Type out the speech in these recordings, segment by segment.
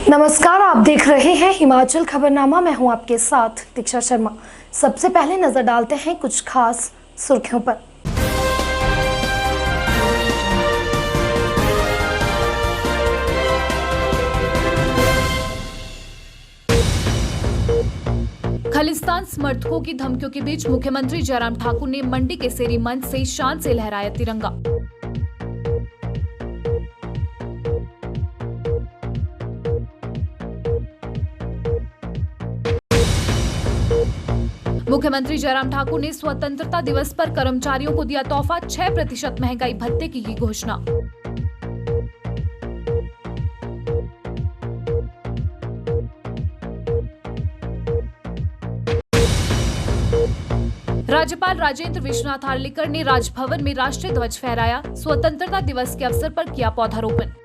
नमस्कार, आप देख रहे हैं हिमाचल खबरनामा। मैं हूं आपके साथ दीक्षा शर्मा। सबसे पहले नजर डालते हैं कुछ खास सुर्खियों पर। खालिस्तान समर्थकों की धमकियों के बीच मुख्यमंत्री जयराम ठाकुर ने मंडी के सेरी मंच से शान से लहराया तिरंगा। मुख्यमंत्री जयराम ठाकुर ने स्वतंत्रता दिवस पर कर्मचारियों को दिया तोहफा, 6% महंगाई भत्ते की घोषणा। राज्यपाल राजेंद्र विश्वनाथ हार्लेकर ने राजभवन में राष्ट्रीय ध्वज फहराया, स्वतंत्रता दिवस के अवसर पर किया पौधारोपण।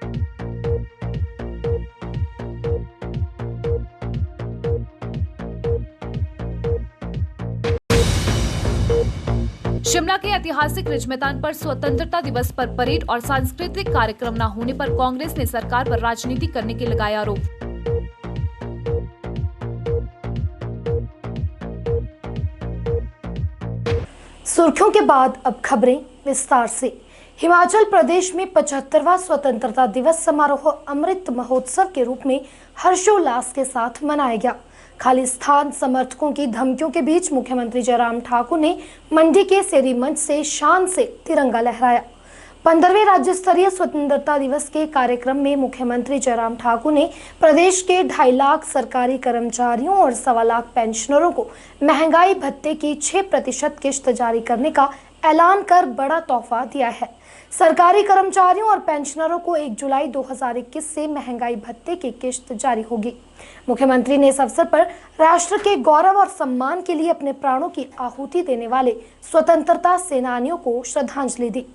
शिमला के ऐतिहासिक रिज मैदान पर स्वतंत्रता दिवस पर परेड और सांस्कृतिक कार्यक्रम न होने पर कांग्रेस ने सरकार पर राजनीति करने के लगाया आरोप। सुर्खियों के बाद अब खबरें विस्तार से। हिमाचल प्रदेश में 75वां स्वतंत्रता दिवस समारोह अमृत महोत्सव के रूप में हर्षोल्लास के साथ मनाया गया। खालिस्तान समर्थकों की धमकियों के बीच मुख्यमंत्री जयराम ठाकुर ने मंडी के सेरी मंच से शान से तिरंगा लहराया। 15वें राज्य स्तरीय स्वतंत्रता दिवस के कार्यक्रम में मुख्यमंत्री जयराम ठाकुर ने प्रदेश के 2.5 लाख सरकारी कर्मचारियों और 1.25 लाख पेंशनरों को महंगाई भत्ते की 6% किश्त जारी करने का ऐलान कर बड़ा तोहफा दिया है। सरकारी कर्मचारियों और पेंशनरों को 1 जुलाई 2021 से महंगाई भत्ते की किश्त जारी होगी। मुख्यमंत्री ने इस अवसर पर राष्ट्र के गौरव और सम्मान के लिए अपने प्राणों की आहुति देने वाले स्वतंत्रता सेनानियों को श्रद्धांजलि दी।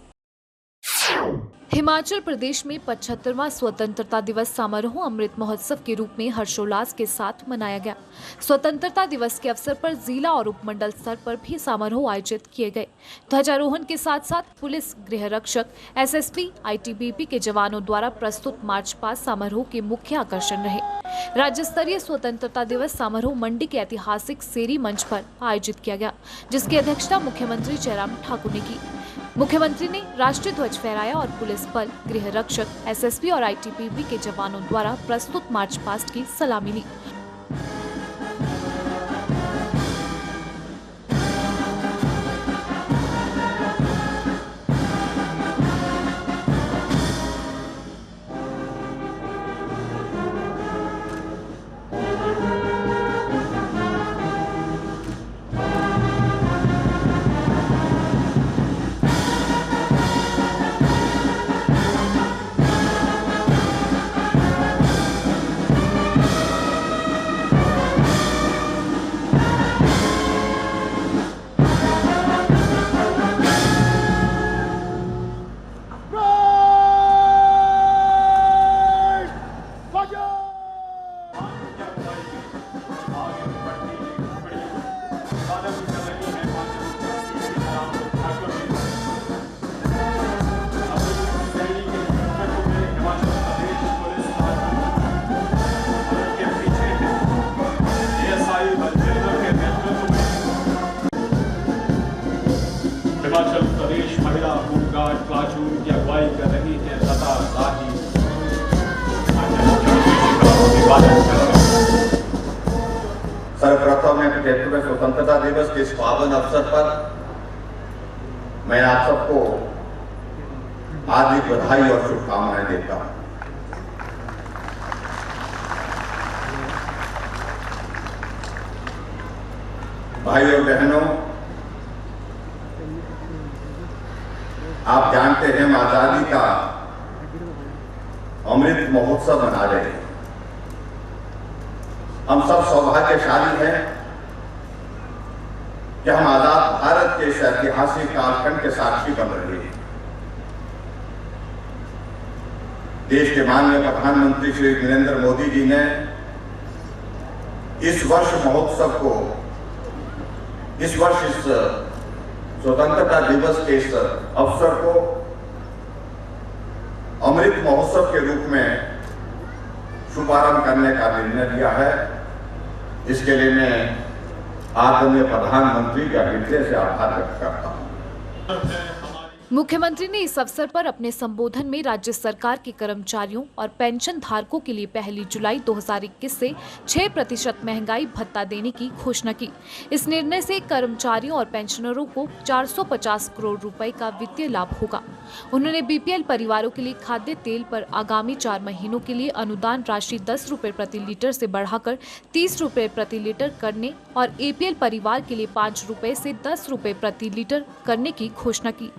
हिमाचल प्रदेश में 75वां स्वतंत्रता दिवस समारोह अमृत महोत्सव के रूप में हर्षोल्लास के साथ मनाया गया। स्वतंत्रता दिवस के अवसर पर जिला और उपमंडल स्तर पर भी समारोह आयोजित किए गए। ध्वजारोहण के साथ साथ पुलिस, गृह रक्षक, एसएसपी, आईटीबीपी के जवानों द्वारा प्रस्तुत मार्च पास्ट समारोह के मुख्य आकर्षण रहे। राज्य स्तरीय स्वतंत्रता दिवस समारोह मंडी के ऐतिहासिक सेरी मंच पर आयोजित किया गया, जिसकी अध्यक्षता मुख्यमंत्री जयराम ठाकुर ने की। मुख्यमंत्री ने राष्ट्रीय ध्वज फहराया और पुलिस बल, गृह रक्षक, एसएसपी और आईटीबीपी के जवानों द्वारा प्रस्तुत मार्च पास्ट की सलामी ली। हिमाचल प्रदेश महिला होमगार्ड प्लाटून की अगुवाई कर रही है लता राही। सर्वप्रथम मैं 75वें स्वतंत्रता दिवस के इस पावन अवसर पर मैं आप सबको हार्दिक बधाई और शुभकामनाएं देता हूं। भाइयों और बहनों, आप जानते हैं हम आजादी का अमृत महोत्सव मना रहे हैं। हम सब सौभाग्यशाली हैं कि हम आजाद भारत के इस ऐतिहासिक कालखंड के साक्षी बन रहे हैं। देश के माननीय प्रधानमंत्री श्री नरेंद्र मोदी जी ने इस वर्ष महोत्सव को, इस स्वतंत्रता दिवस के इस अवसर को अमृत महोत्सव के रूप में शुभारंभ करने का निर्णय लिया है। इसके लिए मैं आदरणीय प्रधानमंत्री का हृदय से आभार व्यक्त करता हूँ। मुख्यमंत्री ने इस अवसर पर अपने संबोधन में राज्य सरकार के कर्मचारियों और पेंशन धारकों के लिए 1 जुलाई 2021 से 6% महंगाई भत्ता देने की घोषणा की। इस निर्णय से कर्मचारियों और पेंशनरों को 450 करोड़ रुपए का वित्तीय लाभ होगा। उन्होंने बीपीएल परिवारों के लिए खाद्य तेल पर आगामी 4 महीनों के लिए अनुदान राशि 10 रुपए प्रति लीटर से बढ़ाकर 30 रुपए प्रति लीटर करने और एपीएल परिवार के लिए 5 रुपए से 10 रुपए प्रति लीटर करने की घोषणा की।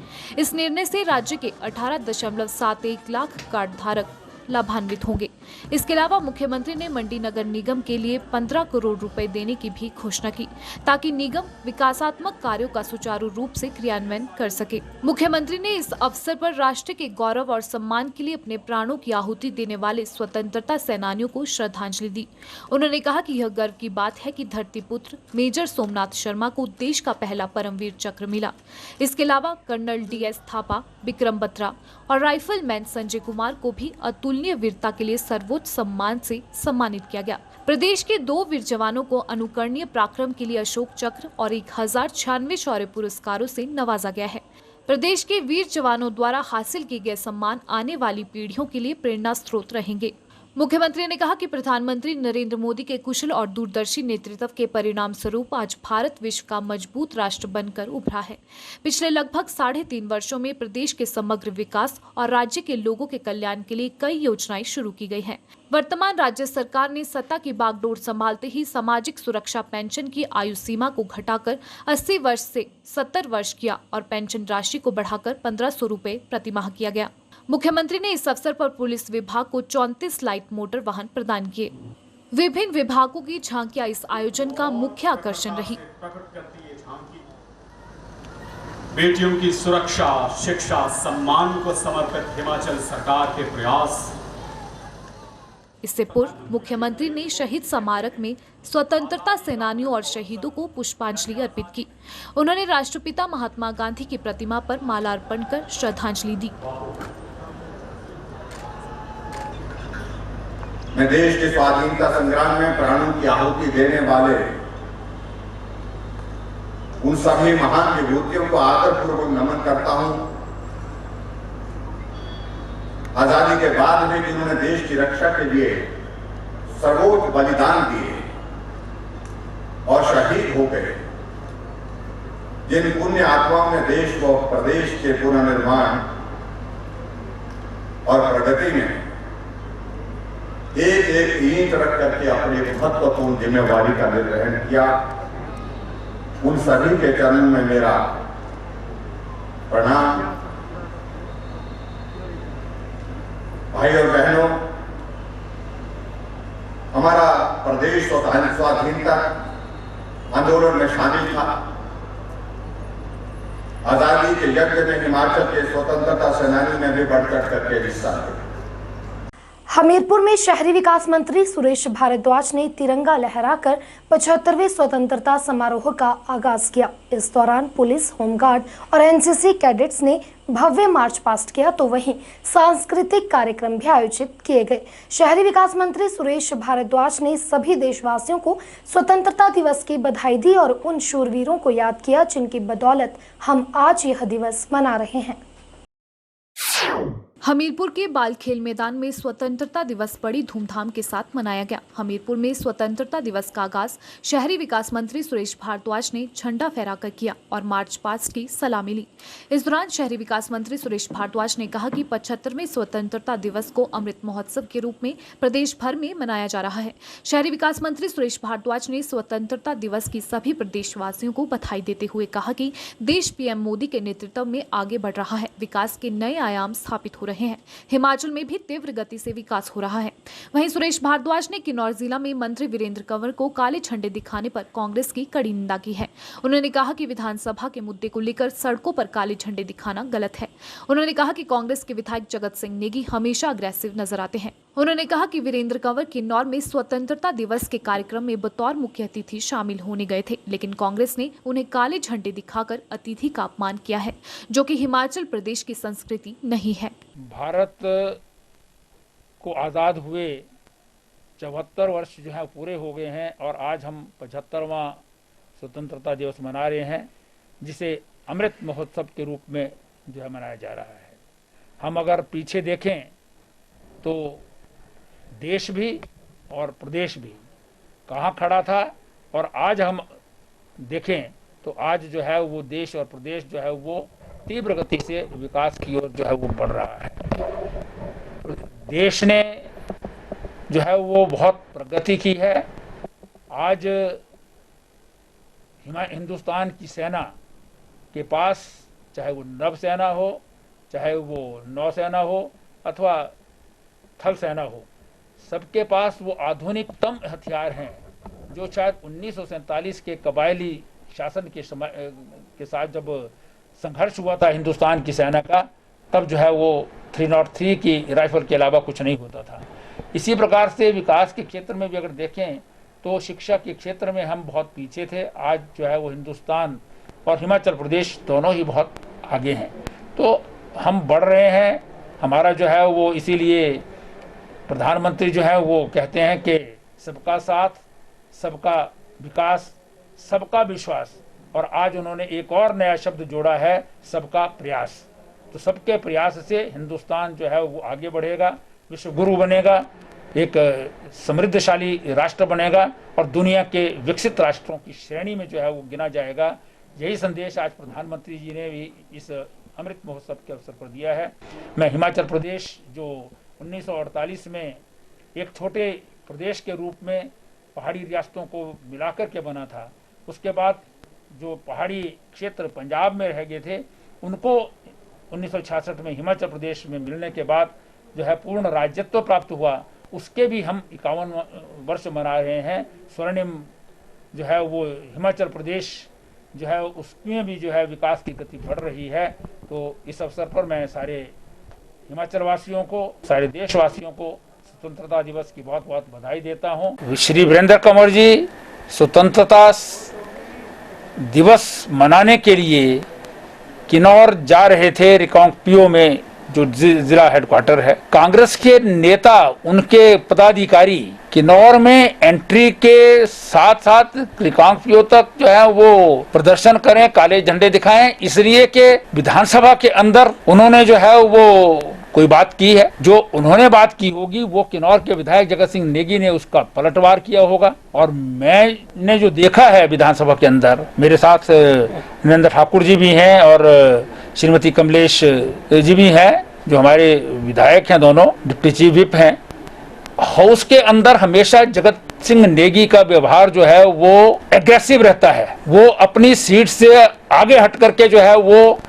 इस निर्णय से राज्य के 18.71 लाख कार्ड धारक लाभान्वित होंगे। इसके अलावा मुख्यमंत्री ने मंडी नगर निगम के लिए 15 करोड़ रुपए देने की भी घोषणा की, ताकि निगम विकासात्मक कार्यों का सुचारू रूप से क्रियान्वयन कर सके। मुख्यमंत्री ने इस अवसर पर राष्ट्र के गौरव और सम्मान के लिए अपने प्राणों की आहुति देने वाले स्वतंत्रता सेनानियों को श्रद्धांजलि दी। उन्होंने कहा कि यह गर्व की बात है कि धरती पुत्र मेजर सोमनाथ शर्मा को देश का पहला परमवीर चक्र मिला। इसके अलावा कर्नल DS थापा, विक्रम बत्रा और राइफलमैन संजय कुमार को भी अतुलनीय वीरता के लिए सर्वोच्च सम्मान से सम्मानित किया गया। प्रदेश के 2 वीर जवानों को अनुकरणीय पराक्रम के लिए अशोक चक्र और 1096 शौर्य पुरस्कारों से नवाजा गया है। प्रदेश के वीर जवानों द्वारा हासिल किए गए सम्मान आने वाली पीढ़ियों के लिए प्रेरणा स्रोत रहेंगे। मुख्यमंत्री ने कहा कि प्रधानमंत्री नरेंद्र मोदी के कुशल और दूरदर्शी नेतृत्व के परिणाम स्वरूप आज भारत विश्व का मजबूत राष्ट्र बनकर उभरा है। पिछले लगभग 3.5 वर्षों में प्रदेश के समग्र विकास और राज्य के लोगों के कल्याण के लिए कई योजनाएं शुरू की गई हैं। वर्तमान राज्य सरकार ने सत्ता की बागडोर संभालते ही सामाजिक सुरक्षा पेंशन की आयु सीमा को घटाकर 80 वर्ष से 70 वर्ष किया और पेंशन राशि को बढ़ाकर 1500 रुपए प्रतिमाह किया गया। मुख्यमंत्री ने इस अवसर पर पुलिस विभाग को 34 लाइट मोटर वाहन प्रदान किए। विभिन्न विभागों की झांकियां इस आयोजन का मुख्य आकर्षण रही। बेटियों की सुरक्षा, शिक्षा, सम्मान को समर्पित हिमाचल सरकार के प्रयास। इससे पूर्व मुख्यमंत्री ने शहीद स्मारक में स्वतंत्रता सेनानियों और शहीदों को पुष्पांजलि अर्पित की। उन्होंने राष्ट्रपिता महात्मा गांधी की प्रतिमा पर मालार्पण कर श्रद्धांजलि दी। मैं देश के स्वाधीनता संग्राम में प्राणों की आहुति देने वाले उन सभी महान विभूतियों को आदरपूर्वक नमन करता हूं। आजादी के बाद में जिन्होंने देश की रक्षा के लिए सर्वोच्च बलिदान दिए और शहीद हो गए, जिन पुण्य आत्माओं ने देश व प्रदेश के पुनर्निर्माण और प्रगति में एक एक ईंट रख करके अपनी महत्वपूर्ण जिम्मेवारी का निर्वहन किया, उन सभी के चरणों में मेरा प्रणाम। भाई और बहनों, हमारा प्रदेश स्वाधीनता आंदोलन में शामिल था। आजादी के यज्ञ में हिमाचल के स्वतंत्रता सेनानी ने भी बढ़ चढ़ करके हिस्सा लिया। हमीरपुर में शहरी विकास मंत्री सुरेश भारद्वाज ने तिरंगा लहराकर 75वें स्वतंत्रता समारोह का आगाज किया। इस दौरान पुलिस, होमगार्ड और एनसीसी कैडेट्स ने भव्य मार्च पास्ट किया, तो वहीं सांस्कृतिक कार्यक्रम भी आयोजित किए गए। शहरी विकास मंत्री सुरेश भारद्वाज ने सभी देशवासियों को स्वतंत्रता दिवस की बधाई दी और उन शूरवीरों को याद किया जिनकी बदौलत हम आज यह दिवस मना रहे हैं। हमीरपुर के बाल खेल मैदान में स्वतंत्रता दिवस बड़ी धूमधाम के साथ मनाया गया। हमीरपुर में स्वतंत्रता दिवस का आगाज शहरी विकास मंत्री सुरेश भारद्वाज ने झंडा फहराकर किया और मार्च पास्ट की सलामी ली। इस दौरान शहरी विकास मंत्री सुरेश भारद्वाज ने कहा कि 75वें स्वतंत्रता दिवस को अमृत महोत्सव के रूप में प्रदेश भर में मनाया जा रहा है। शहरी विकास मंत्री सुरेश भारद्वाज ने स्वतंत्रता दिवस की सभी प्रदेशवासियों को बधाई देते हुए कहा कि देश पीएम मोदी के नेतृत्व में आगे बढ़ रहा है, विकास के नए आयाम स्थापित हो रहे हैं। हिमाचल में भी तीव्र गति से विकास हो रहा है। वहीं सुरेश भारद्वाज ने किन्नौर जिला में मंत्री वीरेंद्र कंवर को काले झंडे दिखाने पर कांग्रेस की कड़ी निंदा की है। उन्होंने कहा कि विधानसभा के मुद्दे को लेकर सड़कों पर काले झंडे दिखाना गलत है। उन्होंने कहा कि कांग्रेस के विधायक जगत सिंह नेगी हमेशा अग्रेसिव नजर आते हैं। उन्होंने कहा कि वीरेंद्र कंवर किन्नौर में स्वतंत्रता दिवस के कार्यक्रम में बतौर मुख्य अतिथि शामिल होने गए थे, लेकिन कांग्रेस ने उन्हें काले झंडे दिखाकर अतिथि का अपमान किया है, जो कि हिमाचल प्रदेश की संस्कृति नहीं है। भारत को आज़ाद हुए 74 वर्ष जो है पूरे हो गए हैं और आज हम 75वां स्वतंत्रता दिवस मना रहे हैं, जिसे अमृत महोत्सव के रूप में जो है मनाया जा रहा है। हम अगर पीछे देखें तो देश भी और प्रदेश भी कहाँ खड़ा था, और आज हम देखें तो आज जो है वो देश और प्रदेश जो है वो तीव्र गति से विकास की ओर जो है वो बढ़ रहा है। देश ने जो है वो बहुत प्रगति की है। आज हिंदुस्तान की सेना के पास, चाहे वो नौसेना हो, चाहे वो नौसेना हो अथवा थल सेना हो, सबके पास वो आधुनिकतम हथियार हैं जो शायद 1947 के कबायली शासन के समय के साथ जब संघर्ष हुआ था हिंदुस्तान की सेना का, तब जो है वो 303 की राइफल के अलावा कुछ नहीं होता था। इसी प्रकार से विकास के क्षेत्र में भी अगर देखें तो शिक्षा के क्षेत्र में हम बहुत पीछे थे। आज जो है वो हिंदुस्तान और हिमाचल प्रदेश दोनों ही बहुत आगे हैं। तो हम बढ़ रहे हैं। हमारा जो है वो इसीलिए प्रधानमंत्री जो है वो कहते हैं कि सबका साथ, सबका विकास, सबका विश्वास, और आज उन्होंने एक और नया शब्द जोड़ा है, सबका प्रयास। तो सबके प्रयास से हिंदुस्तान जो है वो आगे बढ़ेगा, विश्व गुरु बनेगा, एक समृद्धशाली राष्ट्र बनेगा और दुनिया के विकसित राष्ट्रों की श्रेणी में जो है वो गिना जाएगा। यही संदेश आज प्रधानमंत्री जी ने भी इस अमृत महोत्सव के अवसर पर दिया है। मैं हिमाचल प्रदेश जो 1948 में एक छोटे प्रदेश के रूप में पहाड़ी रियासतों को मिलाकर के बना था, उसके बाद जो पहाड़ी क्षेत्र पंजाब में रह गए थे उनको 1966 में हिमाचल प्रदेश में मिलने के बाद जो है पूर्ण राज्यत्व प्राप्त हुआ। उसके भी हम 51 वर्ष मना रहे हैं। स्वर्णिम जो है वो हिमाचल प्रदेश जो है उसमें भी जो है विकास की गति बढ़ रही है। तो इस अवसर पर मैं सारे हिमाचल वासियों को, सारे देशवासियों को स्वतंत्रता दिवस की बहुत बहुत बधाई देता हूँ। श्री वीरेंद्र कंवर जी स्वतंत्रता दिवस मनाने के लिए किन्नौर जा रहे थे, रिकांगपिओ में जो जिला हेडक्वार्टर है। कांग्रेस के नेता, उनके पदाधिकारी किन्नौर में एंट्री के साथ साथ रिकांगपिओ तक जो है वो प्रदर्शन करें, काले झंडे दिखाएं, इसलिए कि विधानसभा के अंदर उन्होंने जो है वो कोई बात की है। जो उन्होंने बात की होगी वो किन्नौर के विधायक जगत सिंह नेगी ने उसका पलटवार किया होगा। और मैंने जो देखा है विधानसभा के अंदर, मेरे साथ नरेंद्र ठाकुर जी भी हैं और श्रीमती कमलेश जी भी हैं जो हमारे विधायक हैं, दोनों डिप्टी चीफ व्हिप हैं। हाउस के अंदर हमेशा जगत सिंह नेगी का व्यवहार जो है वो एग्रेसिव रहता है। वो अपनी सीट से आगे हट करके जो है वो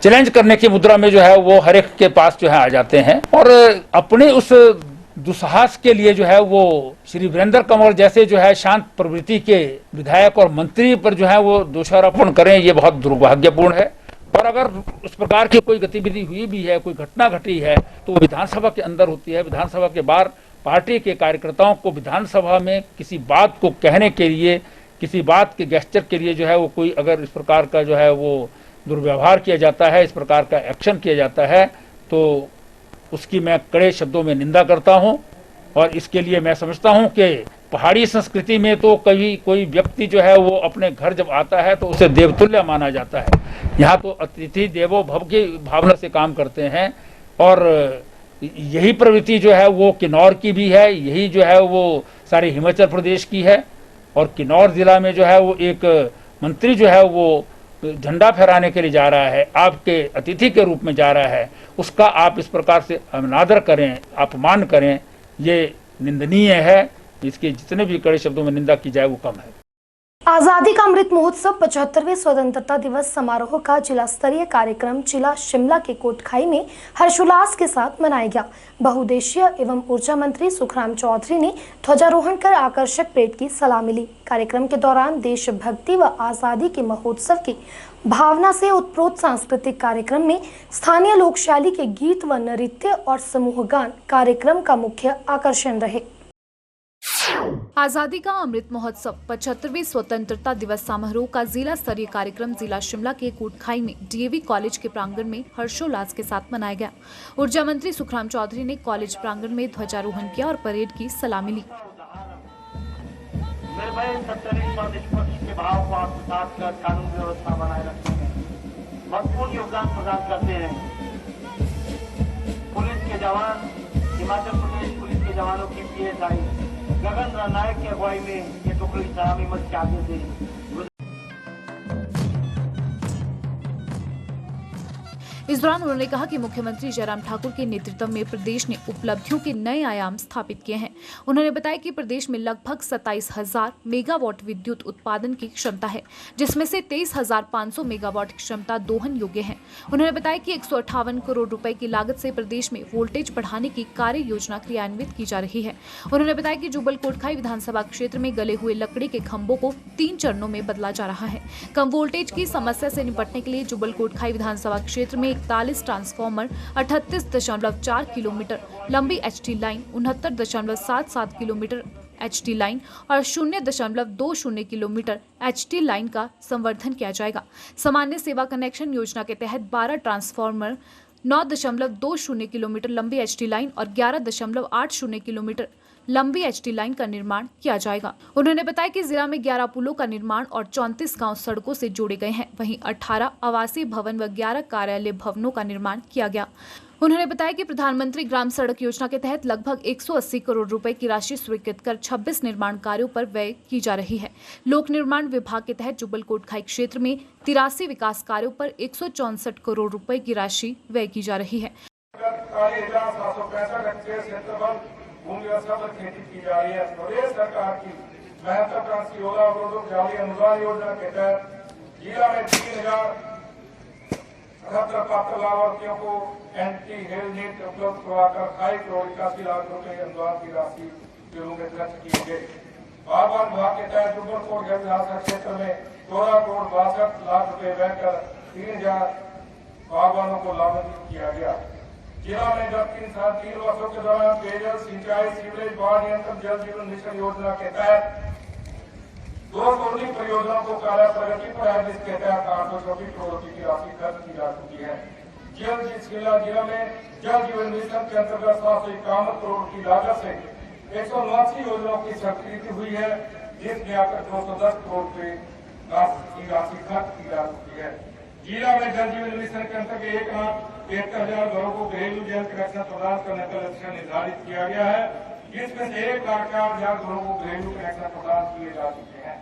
चैलेंज करने की मुद्रा में जो है वो हर एक के पास जो है आ जाते हैं, और अपने उस दुस्साहस के लिए जो है वो श्री वीरेंद्र कंवर जैसे जो है शांत प्रवृत्ति के विधायक और मंत्री पर जो है वो दोषारोपण करें, ये बहुत दुर्भाग्यपूर्ण है। और अगर उस प्रकार की कोई गतिविधि हुई भी है, कोई घटना घटी है, तो विधानसभा के अंदर होती है। विधानसभा के बाहर पार्टी के कार्यकर्ताओं को विधानसभा में किसी बात को कहने के लिए, किसी बात के गेस्चर के लिए जो है वो कोई अगर इस प्रकार का जो है वो दुर्व्यवहार किया जाता है, इस प्रकार का एक्शन किया जाता है, तो उसकी मैं कड़े शब्दों में निंदा करता हूं। और इसके लिए मैं समझता हूं कि पहाड़ी संस्कृति में तो कभी कोई व्यक्ति जो है वो अपने घर जब आता है तो उसे देवतुल्य माना जाता है। यहाँ तो अतिथि देवो भव की भावना से काम करते हैं, और यही प्रवृत्ति जो है वो किन्नौर की भी है, यही जो है वो सारे हिमाचल प्रदेश की है। और किन्नौर जिला में जो है वो एक मंत्री जो है वो झंडा फहराने के लिए जा रहा है, आपके अतिथि के रूप में जा रहा है, उसका आप इस प्रकार से अनादर करें, अपमान करें, ये निंदनीय है। इसके जितने भी कड़े शब्दों में निंदा की जाए वो कम है। आजादी का अमृत महोत्सव 75वें स्वतंत्रता दिवस समारोह का जिला स्तरीय कार्यक्रम जिला शिमला के कोटखाई में हर्षोल्लास के साथ मनाया गया। बहुउद्देशीय एवं ऊर्जा मंत्री सुखराम चौधरी ने ध्वजारोहण कर आकर्षक परेड की सलामी ली। कार्यक्रम के दौरान देशभक्ति व आजादी के महोत्सव की भावना से उत्प्रोत सांस्कृतिक कार्यक्रम में स्थानीय लोक शैली के गीत व नृत्य और समूह गान कार्यक्रम का मुख्य आकर्षण रहे। आजादी का अमृत महोत्सव 75वें स्वतंत्रता दिवस समारोह का जिला स्तरीय कार्यक्रम जिला शिमला के कोटखाई में डीएवी कॉलेज के प्रांगण में हर्षोल्लास के साथ मनाया गया। ऊर्जा मंत्री सुखराम चौधरी ने कॉलेज प्रांगण में ध्वजारोहण किया और परेड की सलामी ली। निर्भय सत्यनिष्ठ और निष्पक्ष के भाव को आत्मसात कर कानून व्यवस्था बनाए रखने में महत्वपूर्ण योगदान प्रदान करते हैं। पुलिस के जवान, हिमाचल प्रदेश पुलिस के जवानों की PSI गगन नायक की अगुवाई में ये टुकड़ी सलामी मंच के आगे से इस दौरान उन्होंने कहा कि मुख्यमंत्री जयराम ठाकुर के नेतृत्व में प्रदेश ने उपलब्धियों के नए आयाम स्थापित किए हैं। उन्होंने बताया कि प्रदेश में लगभग 27,000 मेगावाट विद्युत उत्पादन की क्षमता है, जिसमें से 23,500 मेगावाट की क्षमता दोहन योग्य है। उन्होंने बताया कि 158 करोड़ रुपए की लागत से प्रदेश में वोल्टेज बढ़ाने की कार्य योजना क्रियान्वित की जा रही है। उन्होंने बताया कि जुब्बल कोटखाई विधानसभा क्षेत्र में गले हुए लकड़ी के खंभों को 3 चरणों में बदला जा रहा है। कम वोल्टेज की समस्या से निपटने के लिए जुब्बल कोटखाई विधानसभा क्षेत्र में 41 ट्रांसफार्मर, 38.4 किलोमीटर लंबी HT line, 69.77 kilometre HT line और 0.20 किलोमीटर HT लाइन का संवर्धन किया जाएगा। सामान्य सेवा कनेक्शन योजना के तहत 12 ट्रांसफार्मर, 9.20 किलोमीटर लंबी HT लाइन और 11.80 किलोमीटर लंबी HT लाइन का निर्माण किया जाएगा। उन्होंने बताया कि जिला में 11 पुलों का निर्माण और 34 गांव सड़कों से जोड़े गए हैं। वहीं 18 आवासीय भवन व 11 कार्यालय भवनों का निर्माण किया गया। उन्होंने बताया कि प्रधानमंत्री ग्राम सड़क योजना के तहत लगभग 180 करोड़ रुपए की राशि स्वीकृत कर 26 निर्माण कार्यों पर व्यय की जा रही है। लोक निर्माण विभाग के तहत जुब्बल कोटखाई क्षेत्र में 83 विकास कार्यों पर 164 करोड़ रुपए की राशि व्यय की जा रही है। भूमि व्यवस्था पर खेती की जा रही है। प्रदेश सरकार की महत्वाकांक्षी ओला अवरोधक जाली अनुदान योजना के तहत जिला में 3,078 पात्र लाभार्थियों को एंटी हेल नेट उपलब्ध करवाकर 2.5 करोड़ 81 लाख रुपए अनुदान की राशि में खर्च की गई। बागवान विभाग के तहत जुब्बल कोटखाई विधानसभा क्षेत्र में 14 करोड़ 62 लाख रुपए व्यय कर 3,000 बागवानों को लाभान्वित किया गया। जिला में गत 3 वर्षों के दौरान पेयजल, सिंचाई, सीवरेज, बाढ़ नियंत्रण, जल जीवन मिशन योजना के तहत 2 करोड़ परियोजनाओं को कार्य प्रगति पर है, जिसके तहत 834 करोड़ रुपए की राशि खर्च की जा चुकी है। जिला में जल जीवन मिशन के अंतर्गत 751 करोड़ की लागत से 189 योजनाओं की स्वीकृति हुई है, जिसमें आकर 210 करोड़ रुपए की राशि खर्च की जा चुकी है। जिला में जल जीवन मिशन के अंतर्गत 1,73,000 घरों को घरेलू जल कनेक्शन प्रदान करने का लक्ष्य निर्धारित किया गया है, जिसमें से 1,04,000 घरों को घरेलू कनेक्शन प्रदान किए जा चुके हैं।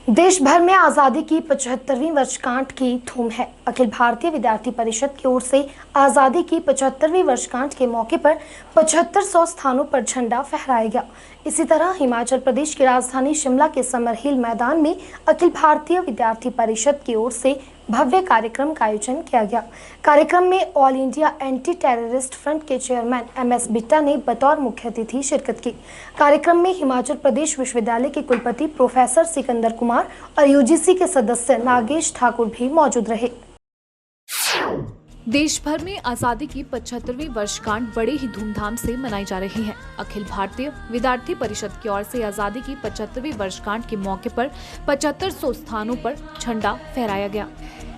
देश भर में आज़ादी की 75वीं वर्षगांठ की धूम है। अखिल भारतीय विद्यार्थी परिषद की ओर से आज़ादी की 75वीं वर्षगांठ के मौके पर 7500 स्थानों पर झंडा फहराया गया। इसी तरह हिमाचल प्रदेश की राजधानी शिमला के समर हिल मैदान में अखिल भारतीय विद्यार्थी परिषद की ओर से भव्य कार्यक्रम का आयोजन किया गया। कार्यक्रम में all India anti terrorist front के चेयरमैन MS बिट्टा ने बतौर मुख्य अतिथि शिरकत की। कार्यक्रम में हिमाचल प्रदेश विश्वविद्यालय के कुलपति प्रोफेसर सिकंदर कुमार और UGC के सदस्य नागेश ठाकुर भी मौजूद रहे। देश भर में आज़ादी की 75वीं वर्षगांठ बड़े ही धूमधाम से मनाई जा रही है। अखिल भारतीय विद्यार्थी परिषद की ओर से आज़ादी की 75वीं वर्षगांठ के मौके पर 7500 स्थानों पर झंडा फहराया गया।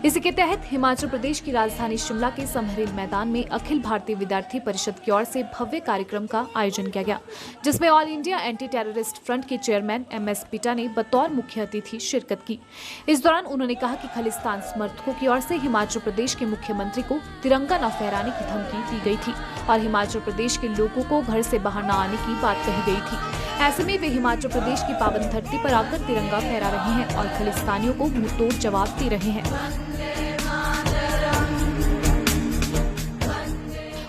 इसी के तहत हिमाचल प्रदेश की राजधानी शिमला के समरहिल मैदान में अखिल भारतीय विद्यार्थी परिषद की ओर से भव्य कार्यक्रम का आयोजन किया गया, जिसमें all India anti terrorist front के चेयरमैन MS बिट्टा ने बतौर मुख्य अतिथि शिरकत की। इस दौरान उन्होंने कहा कि खालिस्तान समर्थकों की ओर से हिमाचल प्रदेश के मुख्यमंत्री को तिरंगा न फहराने की धमकी दी गई थी और हिमाचल प्रदेश के लोगों को घर से बाहर न आने की बात कही गई थी। ऐसे में वे हिमाचल प्रदेश की पावन धरती पर आकर तिरंगा फहरा रहे हैं और खालिस्तानियों को मुंहतोड़ जवाब दे रहे हैं।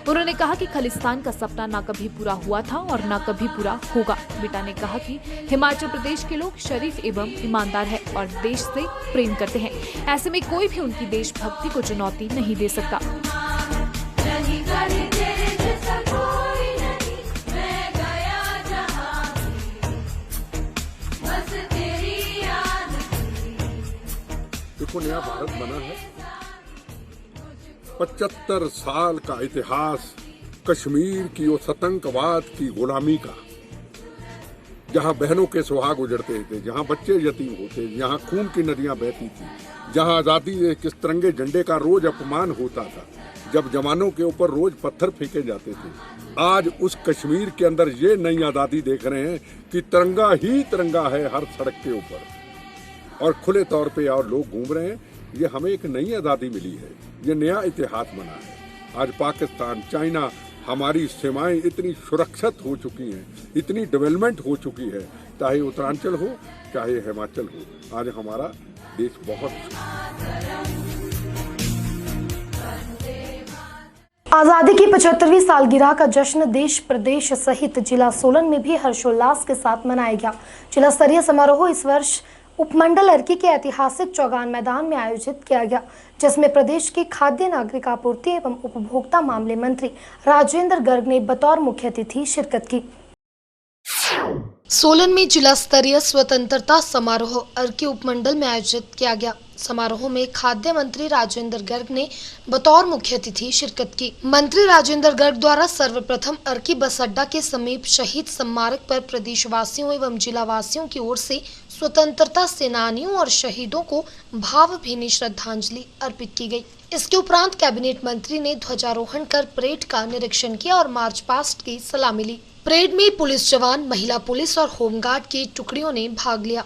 उन्होंने कहा कि खालिस्तान का सपना न कभी पूरा हुआ था और न कभी पूरा होगा। बिट्टा ने कहा कि हिमाचल प्रदेश के लोग शरीफ एवं ईमानदार हैं और देश से प्रेम करते हैं। ऐसे में कोई भी उनकी देशभक्ति को चुनौती नहीं दे सकता। देखो, नया भारत बना है, 75 साल का इतिहास कश्मीर की और आतंकवाद की गुलामी का, जहां बहनों के सुहाग उजड़ते थे, जहां बच्चे यतीम होते, जहां खून की नदियां बहती थी, जहां आजादी के तिरंगे झंडे का रोज अपमान होता था, जब जवानों के ऊपर रोज पत्थर फेंके जाते थे। आज उस कश्मीर के अंदर ये नई आज़ादी देख रहे हैं कि तिरंगा ही तिरंगा है हर सड़क के ऊपर और खुले तौर पे और लोग घूम रहे हैं। ये हमें एक नई आज़ादी मिली है, ये नया इतिहास बना है। आज पाकिस्तान, चाइना, हमारी सीमाएं इतनी सुरक्षित हो चुकी हैं, इतनी डेवलपमेंट हो चुकी है, चाहे उत्तरांचल हो चाहे हिमाचल हो, आज हमारा देश बहुत आजादी की 75वीं सालगिरह का जश्न देश प्रदेश सहित जिला सोलन में भी हर्षोल्लास के साथ मनाया गया। जिला स्तरीय समारोह इस वर्ष उपमंडल अर्की के ऐतिहासिक चौगान मैदान में आयोजित किया गया, जिसमें प्रदेश के खाद्य नागरिक आपूर्ति एवं उपभोक्ता मामले मंत्री राजेंद्र गर्ग ने बतौर मुख्य अतिथि शिरकत की। सोलन में जिला स्तरीय स्वतंत्रता समारोह अर्की उपमंडल में आयोजित किया गया। समारोह में खाद्य मंत्री राजेंद्र गर्ग ने बतौर मुख्य अतिथि शिरकत की। मंत्री राजेंद्र गर्ग द्वारा सर्वप्रथम अर्की बस अड्डा के समीप शहीद स्मारक पर प्रदेशवासियों एवं जिलावासियों की ओर से स्वतंत्रता सेनानियों और शहीदों को भावभीनी श्रद्धांजलि अर्पित की गई। इसके उपरांत कैबिनेट मंत्री ने ध्वजारोहण कर परेड का निरीक्षण किया और मार्च पास्ट की सलामी ली। परेड में पुलिस जवान, महिला पुलिस और होमगार्ड की टुकड़ियों ने भाग लिया।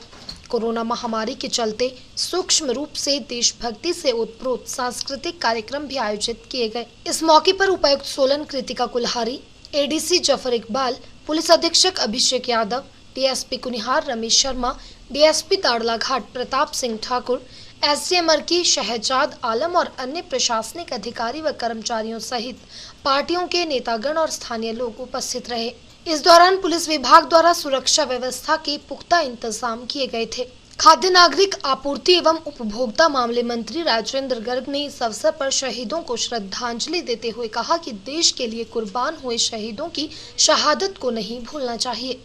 कोरोना महामारी के चलते सूक्ष्म रूप से देशभक्ति से ओतप्रोत सांस्कृतिक कार्यक्रम भी आयोजित किए गए। इस मौके पर उपायुक्त सोलन कृतिका कुल्हारी, एडीसी जफर इकबाल, पुलिस अधीक्षक अभिषेक यादव, डीएसपी कुनिहार रमेश शर्मा, डीएसपी ताड़ला घाट प्रताप सिंह ठाकुर, एसडीएम अर्की शहजाद आलम और अन्य प्रशासनिक अधिकारी व कर्मचारियों सहित पार्टियों के नेतागण और स्थानीय लोग उपस्थित रहे। इस दौरान पुलिस विभाग द्वारा सुरक्षा व्यवस्था के पुख्ता इंतजाम किए गए थे। खाद्य नागरिक आपूर्ति एवं उपभोक्ता मामले मंत्री राजेंद्र गर्ग ने इस अवसर पर शहीदों को श्रद्धांजलि देते हुए कहा कि देश के लिए कुर्बान हुए शहीदों की शहादत को नहीं भूलना चाहिए।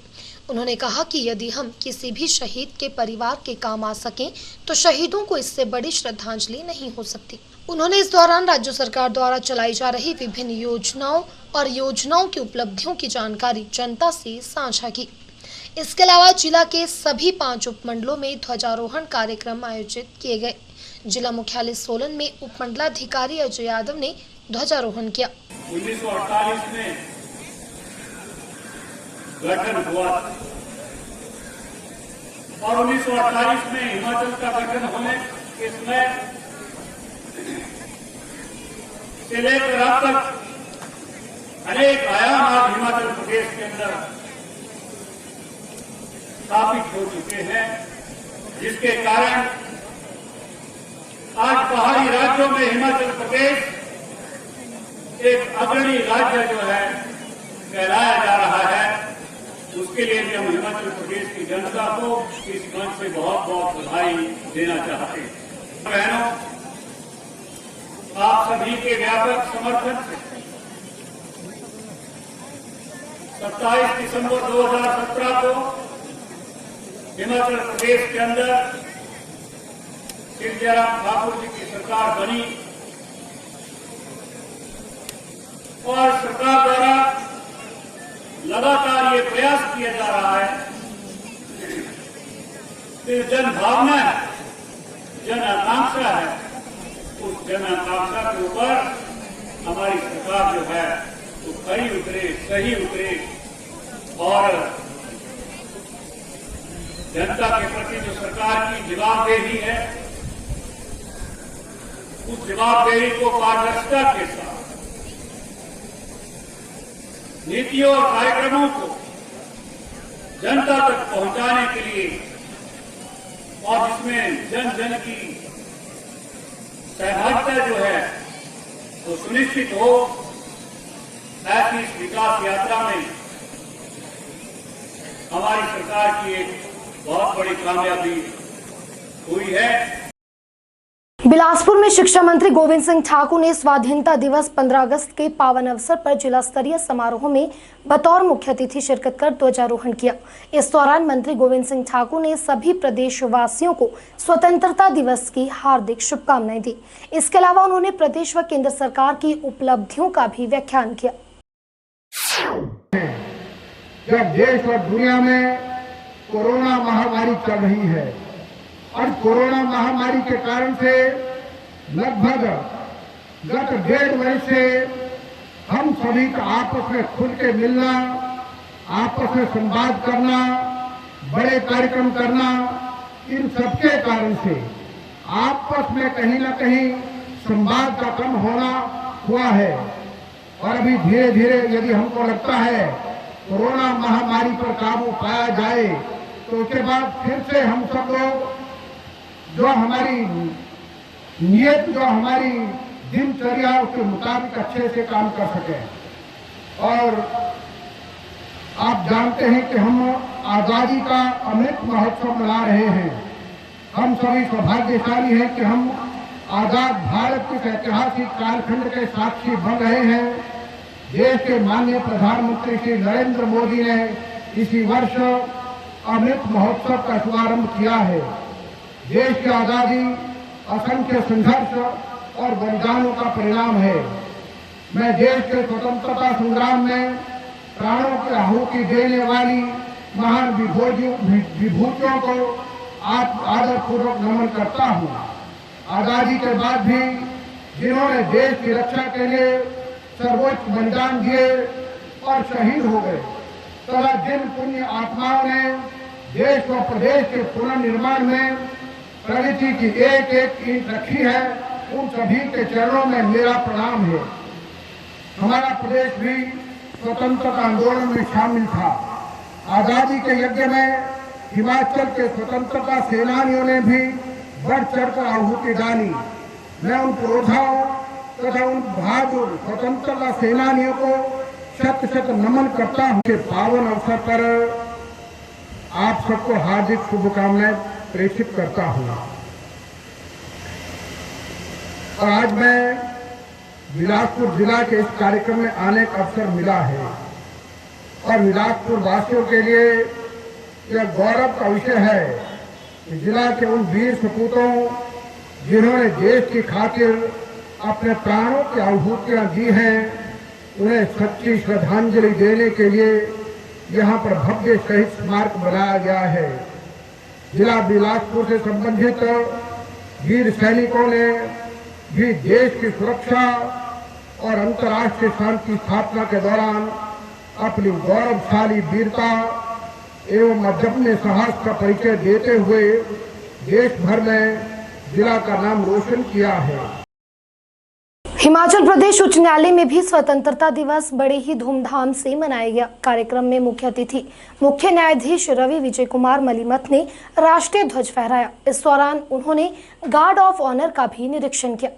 उन्होंने कहा कि यदि हम किसी भी शहीद के परिवार के काम आ सकें तो शहीदों को इससे बड़ी श्रद्धांजलि नहीं हो सकती। उन्होंने इस दौरान राज्य सरकार द्वारा चलाई जा रही विभिन्न योजनाओं और योजनाओं की उपलब्धियों की जानकारी जनता से साझा की। इसके अलावा जिला के सभी 5 उपमंडलों में ध्वजारोहण कार्यक्रम आयोजित किए गए। जिला मुख्यालय सोलन में उपमंडलाधिकारी अजय यादव ने ध्वजारोहण किया। 1948 में गठन हुआ और 1948 में हिमाचल का गठन होने के समय से लेकर अब तक अनेक आयाम आज हिमाचल प्रदेश के अंदर स्थापित हो चुके हैं, जिसके कारण आज पहाड़ी राज्यों में हिमाचल प्रदेश एक अग्रणी राज्य जो है कहलाया जा रहा है। उसके लिए भी हम हिमाचल प्रदेश की जनता को इस मंच से बहुत बहुत बधाई देना चाहते हैं। बहनों, आप सभी के व्यापक समर्थन से 27 दिसंबर 2017 को हिमाचल प्रदेश के अंदर श्री जयराम ठाकुर जी की सरकार बनी और सरकार द्वारा लगातार ये प्रयास किया जा रहा है कि जन भावना है, जन आकांक्षा है, उस जन आकांक्षा के ऊपर हमारी सरकार जो है वो खरी उतरे, सही उतरे और जनता के प्रति जो सरकार की जवाबदेही है उस जवाबदेही को पारदर्शिता के साथ नीतियों और कार्यक्रमों को जनता तक पहुंचाने के लिए और जिसमें जन जन की सहभागिता जो है वो सुनिश्चित हो, ऐसी इस विकास यात्रा में हमारी सरकार की एक बहुत बड़ी कामयाबी हुई है। बिलासपुर में शिक्षा मंत्री गोविंद सिंह ठाकुर ने स्वाधीनता दिवस 15 अगस्त के पावन अवसर पर जिला स्तरीय समारोह में बतौर मुख्य अतिथि शिरकत कर ध्वजारोहण किया। इस दौरान मंत्री गोविंद सिंह ठाकुर ने सभी प्रदेशवासियों को स्वतंत्रता दिवस की हार्दिक शुभकामनाएं दी। इसके अलावा उन्होंने प्रदेश व केंद्र सरकार की उपलब्धियों का भी व्याख्यान किया। जब देश और दुनिया में कोरोना महामारी चल रही है और कोरोना महामारी के कारण से लगभग गत 1.5 वर्ष से हम सभी का आपस में खुल के मिलना, आपस में संवाद करना, बड़े कार्यक्रम करना, इन सबके कारण से आपस में कहीं न कहीं संवाद का कम होना हुआ है। और अभी धीरे धीरे यदि हमको लगता है कोरोना महामारी पर काबू पाया जाए तो उसके बाद फिर से हम सब लोग जो हमारी नियत, जो हमारी दिनचर्या, उसके मुताबिक अच्छे से काम कर सकें। और आप जानते हैं कि हम आजादी का अमृत महोत्सव मना रहे हैं। हम सभी सौभाग्यशाली हैं कि हम आजाद भारत के ऐतिहासिक कालखंड के साक्षी बन रहे हैं। देश के माननीय प्रधानमंत्री श्री नरेंद्र मोदी ने इसी वर्ष अमृत महोत्सव का शुभारंभ किया है। देश की आजादी असंख्य संघर्ष और बलिदानों का परिणाम है। मैं देश के स्वतंत्रता संग्राम में प्राणों की आहुति देने वाली महान विभूतियों को आदरपूर्वक नमन करता हूँ। आजादी के बाद भी जिन्होंने देश की रक्षा के लिए सर्वोच्च बलिदान दिए और शहीद हो गए, तथा जिन पुण्य आत्माओं ने देश व प्रदेश के पुनर्निर्माण में प्रगति की एक एक ईंट रखी है, उन सभी के चरणों में मेरा प्रणाम है। हमारा प्रदेश भी स्वतंत्रता आंदोलन में शामिल था। आजादी के यज्ञ में हिमाचल के स्वतंत्रता सेनानियों ने भी बढ़ चढ़कर आहुति डाली। मैं उन योद्धाओं तथा उन बहादुर स्वतंत्रता सेनानियों को शत शत नमन करता हूँ कि पावन अवसर पर आप सबको हार्दिक शुभकामनाएं प्रेषित करता हूँ। और आज मैं बिलासपुर जिला के इस कार्यक्रम में आने का अवसर मिला है और बिलासपुर वासियों के लिए यह गौरव का विषय है कि जिला के उन वीर सपूतों जिन्होंने देश की खातिर अपने प्राणों की आहुतियां दी हैं, उन्हें सच्ची श्रद्धांजलि देने के लिए यहाँ पर भव्य शहीद स्मारक बनाया गया है। जिला बिलासपुर से संबंधित वीर सैनिकों ने भी देश की सुरक्षा और अंतर्राष्ट्रीय शांति स्थापना के दौरान अपनी गौरवशाली वीरता एवं अदम्य साहस का परिचय देते हुए देश भर में जिला का नाम रोशन किया है। हिमाचल प्रदेश उच्च न्यायालय में भी स्वतंत्रता दिवस बड़े ही धूमधाम से मनाया गया। कार्यक्रम में मुख्य अतिथि मुख्य न्यायाधीश रवि विजय कुमार मलिमत ने राष्ट्रीय ध्वज फहराया। इस दौरान उन्होंने गार्ड ऑफ ऑनर का भी निरीक्षण किया।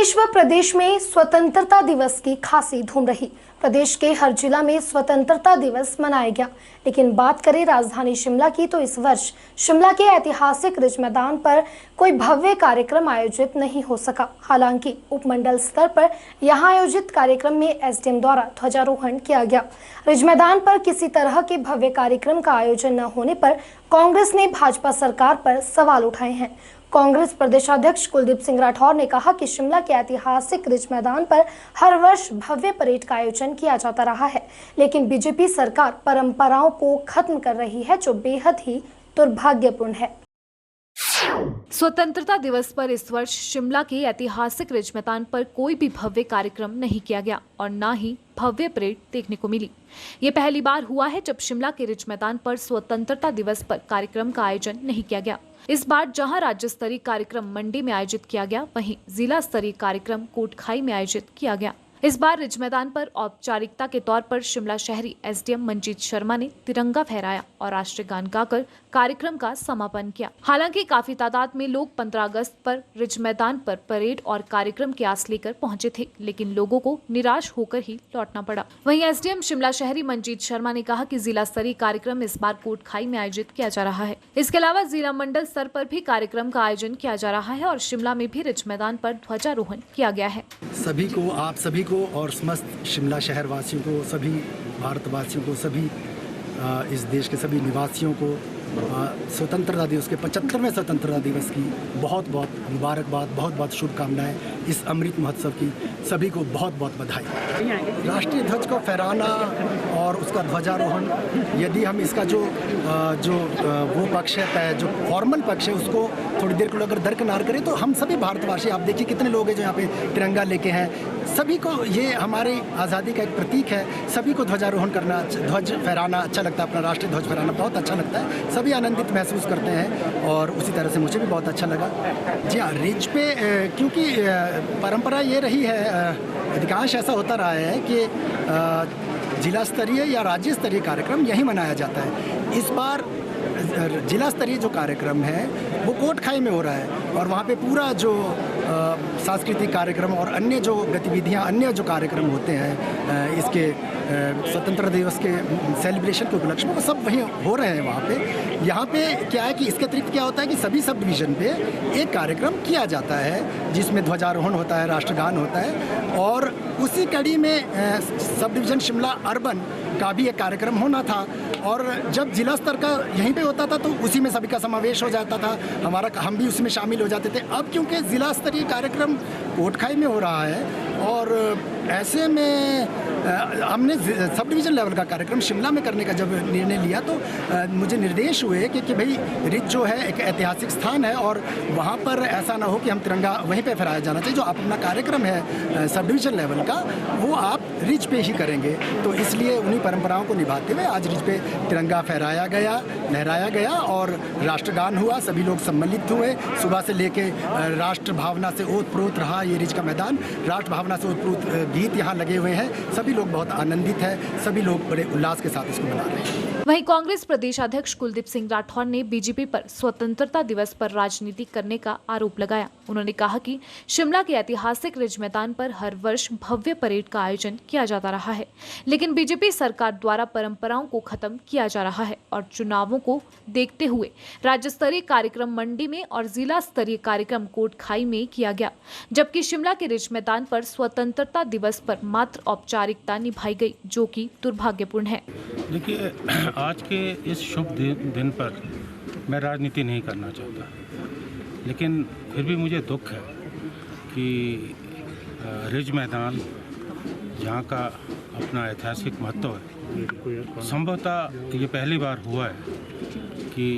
देश व प्रदेश में स्वतंत्रता दिवस की खासी धूम रही। प्रदेश के हर जिला में स्वतंत्रता दिवस मनाया गया। लेकिन बात करें राजधानी शिमला की तो इस वर्ष शिमला के ऐतिहासिक रिज मैदान पर कोई भव्य कार्यक्रम आयोजित नहीं हो सका। हालांकि उपमंडल स्तर पर यहां आयोजित कार्यक्रम में एसडीएम द्वारा ध्वजारोहण किया गया। रिज मैदान पर किसी तरह के भव्य कार्यक्रम का आयोजन न होने पर कांग्रेस ने भाजपा सरकार पर सवाल उठाए हैं। कांग्रेस प्रदेशाध्यक्ष कुलदीप सिंह राठौर ने कहा कि शिमला के ऐतिहासिक रिज मैदान पर हर वर्ष भव्य परेड का आयोजन किया जाता रहा है, लेकिन बीजेपी सरकार परंपराओं को खत्म कर रही है, जो बेहद ही दुर्भाग्यपूर्ण है। स्वतंत्रता दिवस पर इस वर्ष शिमला के ऐतिहासिक रिज मैदान पर कोई भी भव्य कार्यक्रम नहीं किया गया और न ही भव्य परेड देखने को मिली। ये पहली बार हुआ है जब शिमला के रिज मैदान पर स्वतंत्रता दिवस पर कार्यक्रम का आयोजन नहीं किया गया। इस बार जहां राज्य स्तरीय कार्यक्रम मंडी में आयोजित किया गया, वहीं जिला स्तरीय कार्यक्रम कोटखाई में आयोजित किया गया। इस बार रिज मैदान पर औपचारिकता के तौर पर शिमला शहरी एसडीएम मंजीत शर्मा ने तिरंगा फहराया और राष्ट्रीय गान गाकर कार्यक्रम का समापन किया। हालांकि काफी तादाद में लोग 15 अगस्त पर रिज मैदान पर परेड और कार्यक्रम की आस लेकर पहुंचे थे, लेकिन लोगों को निराश होकर ही लौटना पड़ा। वहीं एसडीएम शिमला शहरी मंजीत शर्मा ने कहा कि जिला स्तरीय कार्यक्रम इस बार कोटखाई में आयोजित किया जा रहा है। इसके अलावा जिला मंडल स्तर पर भी कार्यक्रम का आयोजन किया जा रहा है और शिमला में भी रिज मैदान पर ध्वजारोहण किया गया है। आप सभी को और समस्त शिमला शहर वासियों को, सभी भारतवासियों को, सभी इस देश के सभी निवासियों को स्वतंत्रता दिवस के 75वें स्वतंत्रता दिवस की बहुत बहुत मुबारकबाद, बहुत बहुत शुभकामनाएं। इस अमृत महोत्सव की सभी को बहुत बहुत बधाई। राष्ट्रीय ध्वज को फहराना और उसका ध्वजारोहण, यदि हम इसका जो वो पक्ष है, जो फॉर्मल पक्ष है, उसको थोड़ी देर को अगर दरकिनार करें तो हम सभी भारतवासी, आप देखिए कितने लोग हैं जो यहाँ पे तिरंगा लेके हैं। सभी को ये हमारी आज़ादी का एक प्रतीक है। सभी को ध्वजारोहण करना, ध्वज फहराना अच्छा लगता है, अपना राष्ट्रीय ध्वज फहराना बहुत अच्छा लगता है। सभी आनंदित महसूस करते हैं और उसी तरह से मुझे भी बहुत अच्छा लगा। जी हाँ, रिज पे क्योंकि परंपरा ये रही है, अधिकांश ऐसा होता रहा है कि जिला स्तरीय या राज्य स्तरीय कार्यक्रम यहीं मनाया जाता है। इस बार जिला स्तरीय जो कार्यक्रम है वो कोटखाई में हो रहा है और वहाँ पे पूरा जो सांस्कृतिक कार्यक्रम और अन्य जो गतिविधियाँ, अन्य जो कार्यक्रम होते हैं इसके स्वतंत्रता दिवस के सेलिब्रेशन के उपलक्ष्य में, वो सब वहीं हो रहे हैं वहाँ पे। यहाँ पे क्या है कि इसके अतिरिक्त क्या होता है कि सभी सब डिवीज़न पे एक कार्यक्रम किया जाता है जिसमें ध्वजारोहण होता है, राष्ट्रगान होता है और उसी कड़ी में सब डिवीज़न शिमला अर्बन का भी एक कार्यक्रम होना था और जब जिला स्तर का यहीं पे होता था तो उसी में सभी का समावेश हो जाता था, हम भी उसमें शामिल हो जाते थे। अब क्योंकि जिला स्तरीय कार्यक्रम कोटखाई में हो रहा है और ऐसे में हमने सब डिवीज़न लेवल का कार्यक्रम शिमला में करने का जब निर्णय लिया तो मुझे निर्देश हुए कि भाई रिज जो है एक ऐतिहासिक स्थान है और वहाँ पर ऐसा ना हो कि हम तिरंगा वहीं पे फहराया जाना चाहिए। जो अपना कार्यक्रम है सब डिवीज़न लेवल का वो आप रिज पे ही करेंगे, तो इसलिए उन्हीं परंपराओं को निभाते हुए आज रिज पे तिरंगा फहराया गया, लहराया गया और राष्ट्रगान हुआ। सभी लोग सम्मिलित हुए। सुबह से लेके राष्ट्र भावना से ओतप्रोत रहा ये रिज का मैदान। राष्ट्र भावना से ओतप्रोत गीत यहाँ लगे हुए हैं। सभी लोग बहुत आनंदित हैं, सभी लोग बड़े उल्लास के साथ इसको मना रहे हैं। वहीं कांग्रेस प्रदेशाध्यक्ष कुलदीप सिंह राठौर ने बीजेपी पर स्वतंत्रता दिवस पर राजनीति करने का आरोप लगाया। उन्होंने कहा कि शिमला के ऐतिहासिक रिज मैदान पर हर वर्ष भव्य परेड का आयोजन किया जाता रहा है, लेकिन बीजेपी सरकार द्वारा परंपराओं को खत्म किया जा रहा है और चुनावों को देखते हुए राज्य स्तरीय कार्यक्रम मंडी में और जिला स्तरीय कार्यक्रम कोटखाई में किया गया, जबकि शिमला के रिज मैदान पर स्वतंत्रता दिवस पर मात्र औपचारिकता निभाई गई, जो कि दुर्भाग्यपूर्ण है। देखिए, आज के इस शुभ दिन पर मैं राजनीति नहीं करना चाहता, लेकिन फिर भी मुझे दुख है कि रिज मैदान जहाँ का अपना ऐतिहासिक महत्व है, संभवतः ये पहली बार हुआ है कि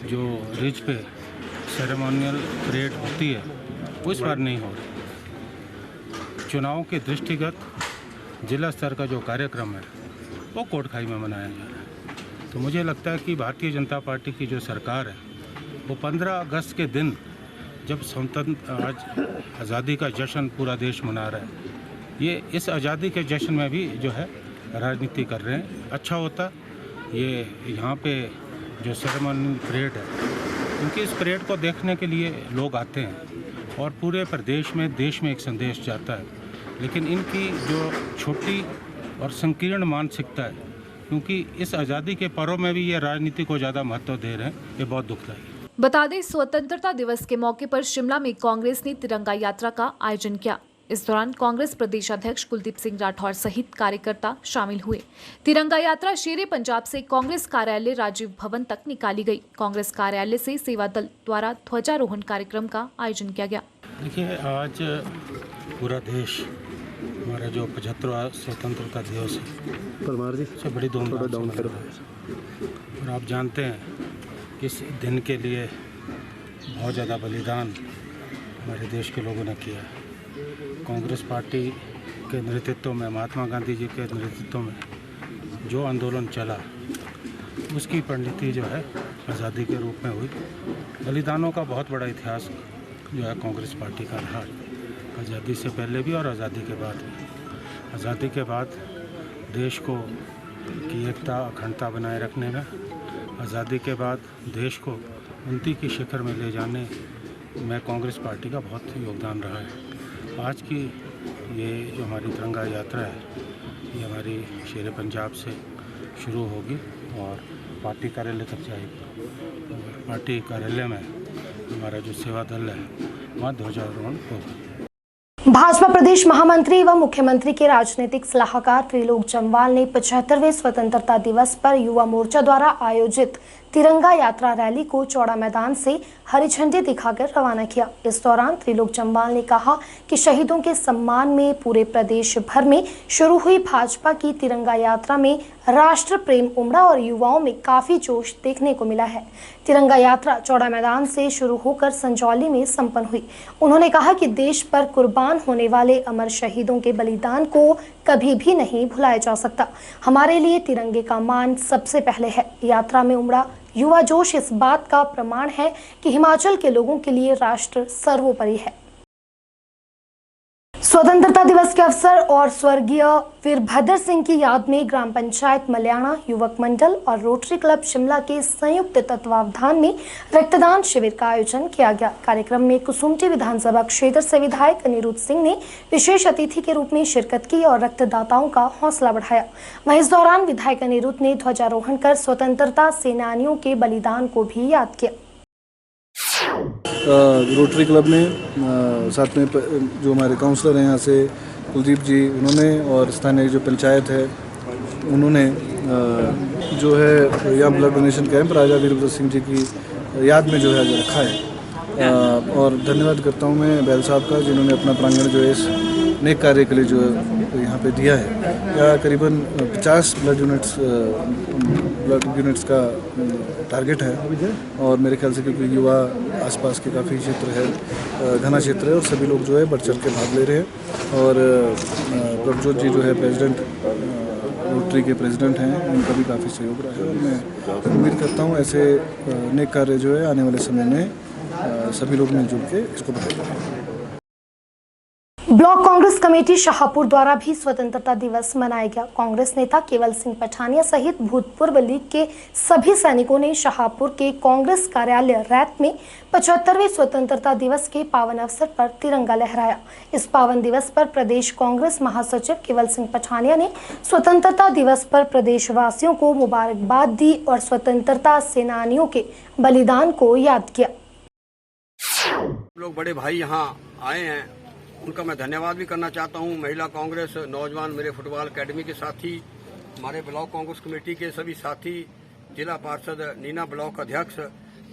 जो रिज पे सेरेमोनियल परेड होती है वो इस बार नहीं हो रही। चुनाव के दृष्टिगत जिला स्तर का जो कार्यक्रम है वो कोटखाई में मनाया जा रहा है। तो मुझे लगता है कि भारतीय जनता पार्टी की जो सरकार है वो 15 अगस्त के दिन, जब आज आज़ादी का जश्न पूरा देश मना रहा है, ये इस आज़ादी के जश्न में भी जो है राजनीति कर रहे हैं। अच्छा होता ये यहाँ पे जो सेरेमोनियल परेड है, क्योंकि इस परेड को देखने के लिए लोग आते हैं और पूरे प्रदेश में देश में एक संदेश जाता है। लेकिन इनकी जो छोटी और संकीर्ण मानसिकता है, क्योंकि इस आज़ादी के पर्व में भी ये राजनीति को ज़्यादा महत्व दे रहे हैं, ये बहुत दुखदायी है। बता दें, स्वतंत्रता दिवस के मौके पर शिमला में कांग्रेस ने तिरंगा यात्रा का आयोजन किया। इस दौरान कांग्रेस प्रदेश अध्यक्ष कुलदीप सिंह राठौर सहित कार्यकर्ता शामिल हुए। तिरंगा यात्रा शेरे पंजाब से कांग्रेस कार्यालय राजीव भवन तक निकाली गई। कांग्रेस कार्यालय से सेवा दल द्वारा ध्वजारोहण कार्यक्रम का आयोजन किया गया। देखिए, आज पूरा देश हमारा जो 75वां स्वतंत्रता दिवस है से बड़ी धूमधाम से मना रहा है। और आप जानते हैं कि इस दिन के लिए बहुत ज़्यादा बलिदान हमारे देश के लोगों ने किया है। कांग्रेस पार्टी के नेतृत्व में, महात्मा गांधी जी के नेतृत्व में जो आंदोलन चला, उसकी परिणति जो है आज़ादी के रूप में हुई। बलिदानों का बहुत बड़ा इतिहास जो है कांग्रेस पार्टी का रहा, आज़ादी से पहले भी और आज़ादी के बाद भी। आज़ादी के बाद देश को की एकता अखंडता बनाए रखने में, आज़ादी के बाद देश को उन्नति के शिखर में ले जाने में कांग्रेस पार्टी का बहुत योगदान रहा है। आज की ये जो हमारी तिरंगा यात्रा है, ये हमारी शेरे पंजाब से शुरू होगी और पार्टी कार्यालय तक जाएगी। और पार्टी कार्यालय में हमारा जो सेवा दल है, वहाँ ध्वजारोहण होगा। भाजपा प्रदेश महामंत्री एवं मुख्यमंत्री के राजनीतिक सलाहकार त्रिलोक जम्वाल ने 75वें स्वतंत्रता दिवस पर युवा मोर्चा द्वारा आयोजित तिरंगा यात्रा रैली को चौड़ा मैदान से हरी झंडी दिखाकर रवाना किया। इस दौरान त्रिलोक जम्वाल ने कहा कि शहीदों के सम्मान में पूरे प्रदेश भर में शुरू हुई भाजपा की तिरंगा यात्रा में राष्ट्र प्रेम उमड़ा और युवाओं में काफी जोश देखने को मिला है। तिरंगा यात्रा चौड़ा मैदान से शुरू होकर संजौली में संपन्न हुई। उन्होंने कहा कि देश पर कुर्बान होने वाले अमर शहीदों के बलिदान को कभी भी नहीं भुलाया जा सकता। हमारे लिए तिरंगे का मान सबसे पहले है। यात्रा में उमड़ा युवा जोश इस बात का प्रमाण है कि हिमाचल के लोगों के लिए राष्ट्र सर्वोपरि है। स्वतंत्रता दिवस के अवसर और स्वर्गीय वीरभद्र सिंह की याद में ग्राम पंचायत मल्याणा, युवक मंडल और रोटरी क्लब शिमला के संयुक्त तत्वावधान में रक्तदान शिविर का आयोजन किया गया। कार्यक्रम में कुसुम्पटी विधानसभा क्षेत्र से विधायक अनिरुद्ध सिंह ने विशेष अतिथि के रूप में शिरकत की और रक्तदाताओं का हौसला बढ़ाया। वहीं इस दौरान विधायक अनिरुद्ध ने ध्वजारोहण कर स्वतंत्रता सेनानियों के बलिदान को भी याद किया। रोटरी क्लब ने साथ में जो हमारे काउंसलर हैं यहाँ से कुलदीप जी, उन्होंने और स्थानीय जो पंचायत है उन्होंने जो है यहाँ ब्लड डोनेशन कैंप राजा वीरभद्र सिंह जी की याद में जो है रखा है। और धन्यवाद करता हूँ मैं बैल साहब का, जिन्होंने अपना प्रांगण जो है इस नेक कार्य के लिए जो है यहाँ पे दिया है। या करीबन 50 ब्लड यूनिट्स का टारगेट है और मेरे ख्याल से क्योंकि युवा आसपास के काफ़ी क्षेत्र है, घना क्षेत्र है और सभी लोग जो है बढ़ चढ़ के भाग ले रहे हैं। और प्रभजोत जी जो है प्रेसिडेंट, रोटरी के प्रेसिडेंट हैं, उनका भी काफ़ी सहयोग रहा है। और मैं उम्मीद करता हूँ ऐसे नेक कार्य जो है आने वाले समय में सभी लोग मिलजुल के इसको बढ़ाएंगे। ब्लॉक कांग्रेस कमेटी शाहपुर द्वारा भी स्वतंत्रता दिवस मनाया गया। कांग्रेस नेता केवल सिंह पठानिया सहित भूतपूर्व लीग के सभी सैनिकों ने शाहपुर के कांग्रेस कार्यालय रैत में 75वें स्वतंत्रता दिवस के पावन अवसर पर तिरंगा लहराया। इस पावन दिवस पर प्रदेश कांग्रेस महासचिव केवल सिंह पठानिया ने स्वतंत्रता दिवस पर प्रदेशवासियों को मुबारकबाद दी और स्वतंत्रता सेनानियों के बलिदान को याद किया। लोग बड़े भाई यहाँ आए हैं, उनका मैं धन्यवाद भी करना चाहता हूं। महिला कांग्रेस, नौजवान मेरे फुटबॉल एकेडमी के साथी, हमारे ब्लॉक कांग्रेस कमेटी के सभी साथी, जिला पार्षद, नीना ब्लॉक अध्यक्ष,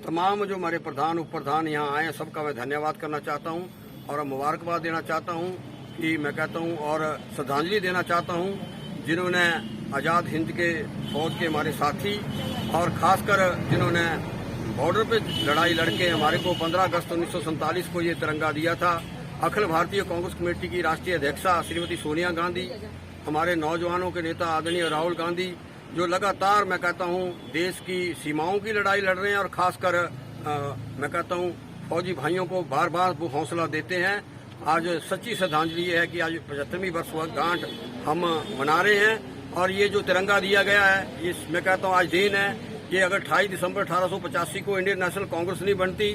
तमाम जो हमारे प्रधान उप प्रधान यहाँ आए हैं, सबका मैं धन्यवाद करना चाहता हूं और मुबारकबाद देना चाहता हूं कि मैं कहता हूं और श्रद्धांजलि देना चाहता हूं जिन्होंने आज़ाद हिंद के फौज के हमारे साथी और खासकर जिन्होंने बॉर्डर पे लड़ाई लड़के हमारे को 15 अगस्त 1947 को ये तिरंगा दिया था। अखिल भारतीय कांग्रेस कमेटी की राष्ट्रीय अध्यक्षा श्रीमती सोनिया गांधी, हमारे नौजवानों के नेता आदरणीय राहुल गांधी, जो लगातार मैं कहता हूं देश की सीमाओं की लड़ाई लड़ रहे हैं और खासकर मैं कहता हूं फौजी भाइयों को बार बार वो हौसला देते हैं। आज सच्ची श्रद्धांजलि ये है कि आज 75वीं वर्षगांठ हम मना रहे हैं और ये जो तिरंगा दिया गया है, ये मैं कहता हूँ आज दिन है। ये अगर 28 दिसंबर 1885 को इंडियन नेशनल कांग्रेस नहीं बनती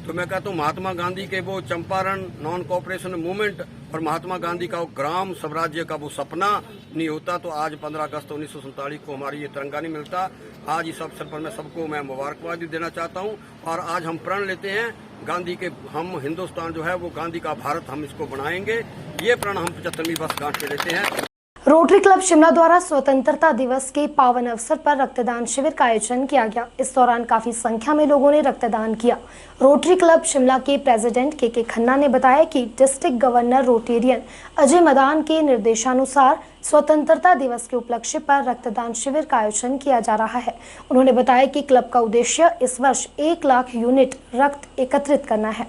तो मैं कहता हूँ महात्मा गांधी के वो चंपारण नॉन कोऑपरेशन मूवमेंट और महात्मा गांधी का वो ग्राम स्वराज्य का वो सपना नहीं होता तो आज 15 अगस्त 1947 को हमारी ये तिरंगा नहीं मिलता। आज इस अवसर पर मैं सबको मुबारकबाद भी देना चाहता हूँ और आज हम प्रण लेते हैं गांधी के, हम हिंदुस्तान जो है वो गांधी का भारत हम इसको बनाएंगे, ये प्रण हम 75वीं वर्षगांठ पे लेते हैं। रोटरी क्लब शिमला द्वारा स्वतंत्रता दिवस के पावन अवसर पर रक्तदान शिविर का आयोजन किया गया। इस दौरान काफी संख्या में लोगों ने रक्तदान किया। रोटरी क्लब शिमला के प्रेसिडेंट के खन्ना ने बताया कि district governor Rotarian Ajay Madan के निर्देशानुसार स्वतंत्रता दिवस के उपलक्ष्य पर रक्तदान शिविर का आयोजन किया जा रहा है। उन्होंने बताया कि क्लब का उद्देश्य इस वर्ष 1 लाख यूनिट रक्त एकत्रित करना है।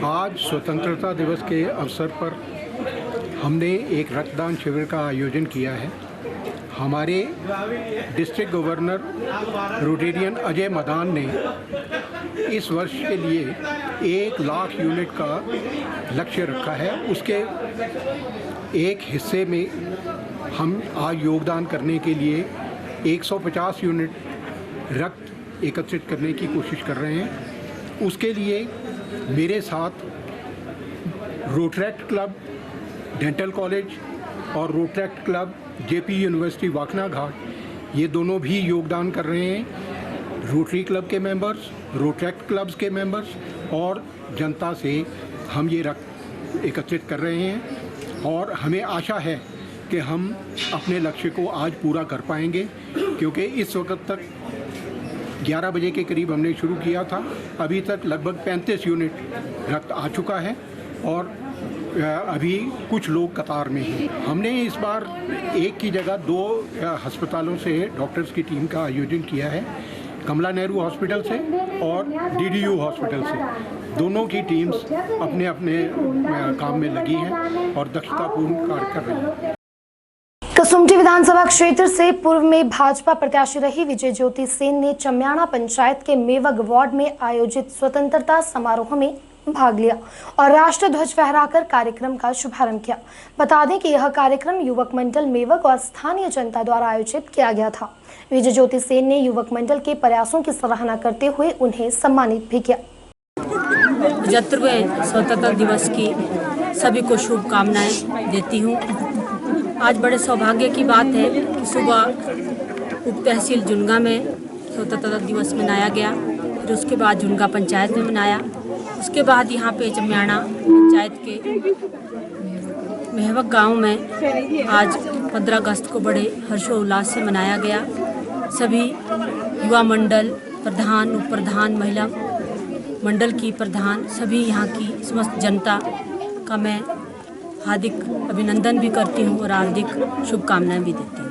आज स्वतंत्रता दिवस के अवसर पर हमने एक रक्तदान शिविर का आयोजन किया है। हमारे district governor Rotarian Ajay Madan ने इस वर्ष के लिए 1 लाख यूनिट का लक्ष्य रखा है। उसके एक हिस्से में हम आज योगदान करने के लिए 150 यूनिट रक्त एकत्रित करने की कोशिश कर रहे हैं। उसके लिए मेरे साथ रोटरैक्ट क्लब डेंटल कॉलेज और रोटरैक्ट क्लब जेपी यूनिवर्सिटी वाकना घाट ये दोनों भी योगदान कर रहे हैं। रोटरी क्लब के मेंबर्स, रोटरैक्ट क्लब्स के मेंबर्स और जनता से हम ये रक्त एकत्रित कर रहे हैं और हमें आशा है कि हम अपने लक्ष्य को आज पूरा कर पाएंगे, क्योंकि इस वक्त तक 11 बजे के करीब हमने शुरू किया था। अभी तक लगभग 35 यूनिट रक्त आ चुका है और अभी कुछ लोग कतार में हैं। हमने इस बार एक की जगह 2 अस्पतालों से डॉक्टर्स की टीम का आयोजन किया है, कमला नेहरू हॉस्पिटल से और डीडीयू हॉस्पिटल से। दोनों की टीम्स अपने अपने काम में लगी हैं और दक्षतापूर्ण कार्य कर रही हैं। कसुम्पटी विधानसभा क्षेत्र से पूर्व में भाजपा प्रत्याशी रही विजय ज्योति सेन ने चम्याणा पंचायत के मेवग वार्ड में आयोजित स्वतंत्रता समारोह में भाग लिया और राष्ट्र ध्वज फहराकर कार्यक्रम का शुभारंभ किया। बता दें कि यह कार्यक्रम युवक मंडल मेवग और स्थानीय जनता द्वारा आयोजित किया गया था। विजय ज्योति सेन ने युवक मंडल के प्रयासों की सराहना करते हुए उन्हें सम्मानित भी किया। 75वें स्वतंत्रता दिवस की सभी को शुभकामनाएं देती हूँ। आज बड़े सौभाग्य की बात है कि सुबह उप तहसील जुनगा में स्वतंत्रता दिवस मनाया गया, फिर उसके बाद जुनगा पंचायत में मनाया, उसके बाद यहाँ पे चम्याणा पंचायत के मेहवक गांव में आज 15 अगस्त को बड़े हर्षोल्लास से मनाया गया। सभी युवा मंडल प्रधान, उप प्रधान, महिला मंडल की प्रधान, सभी यहाँ की समस्त जनता का मैं हार्दिक अभिनंदन भी करती हूँ और हार्दिक शुभकामनाएं भी देती हूँ।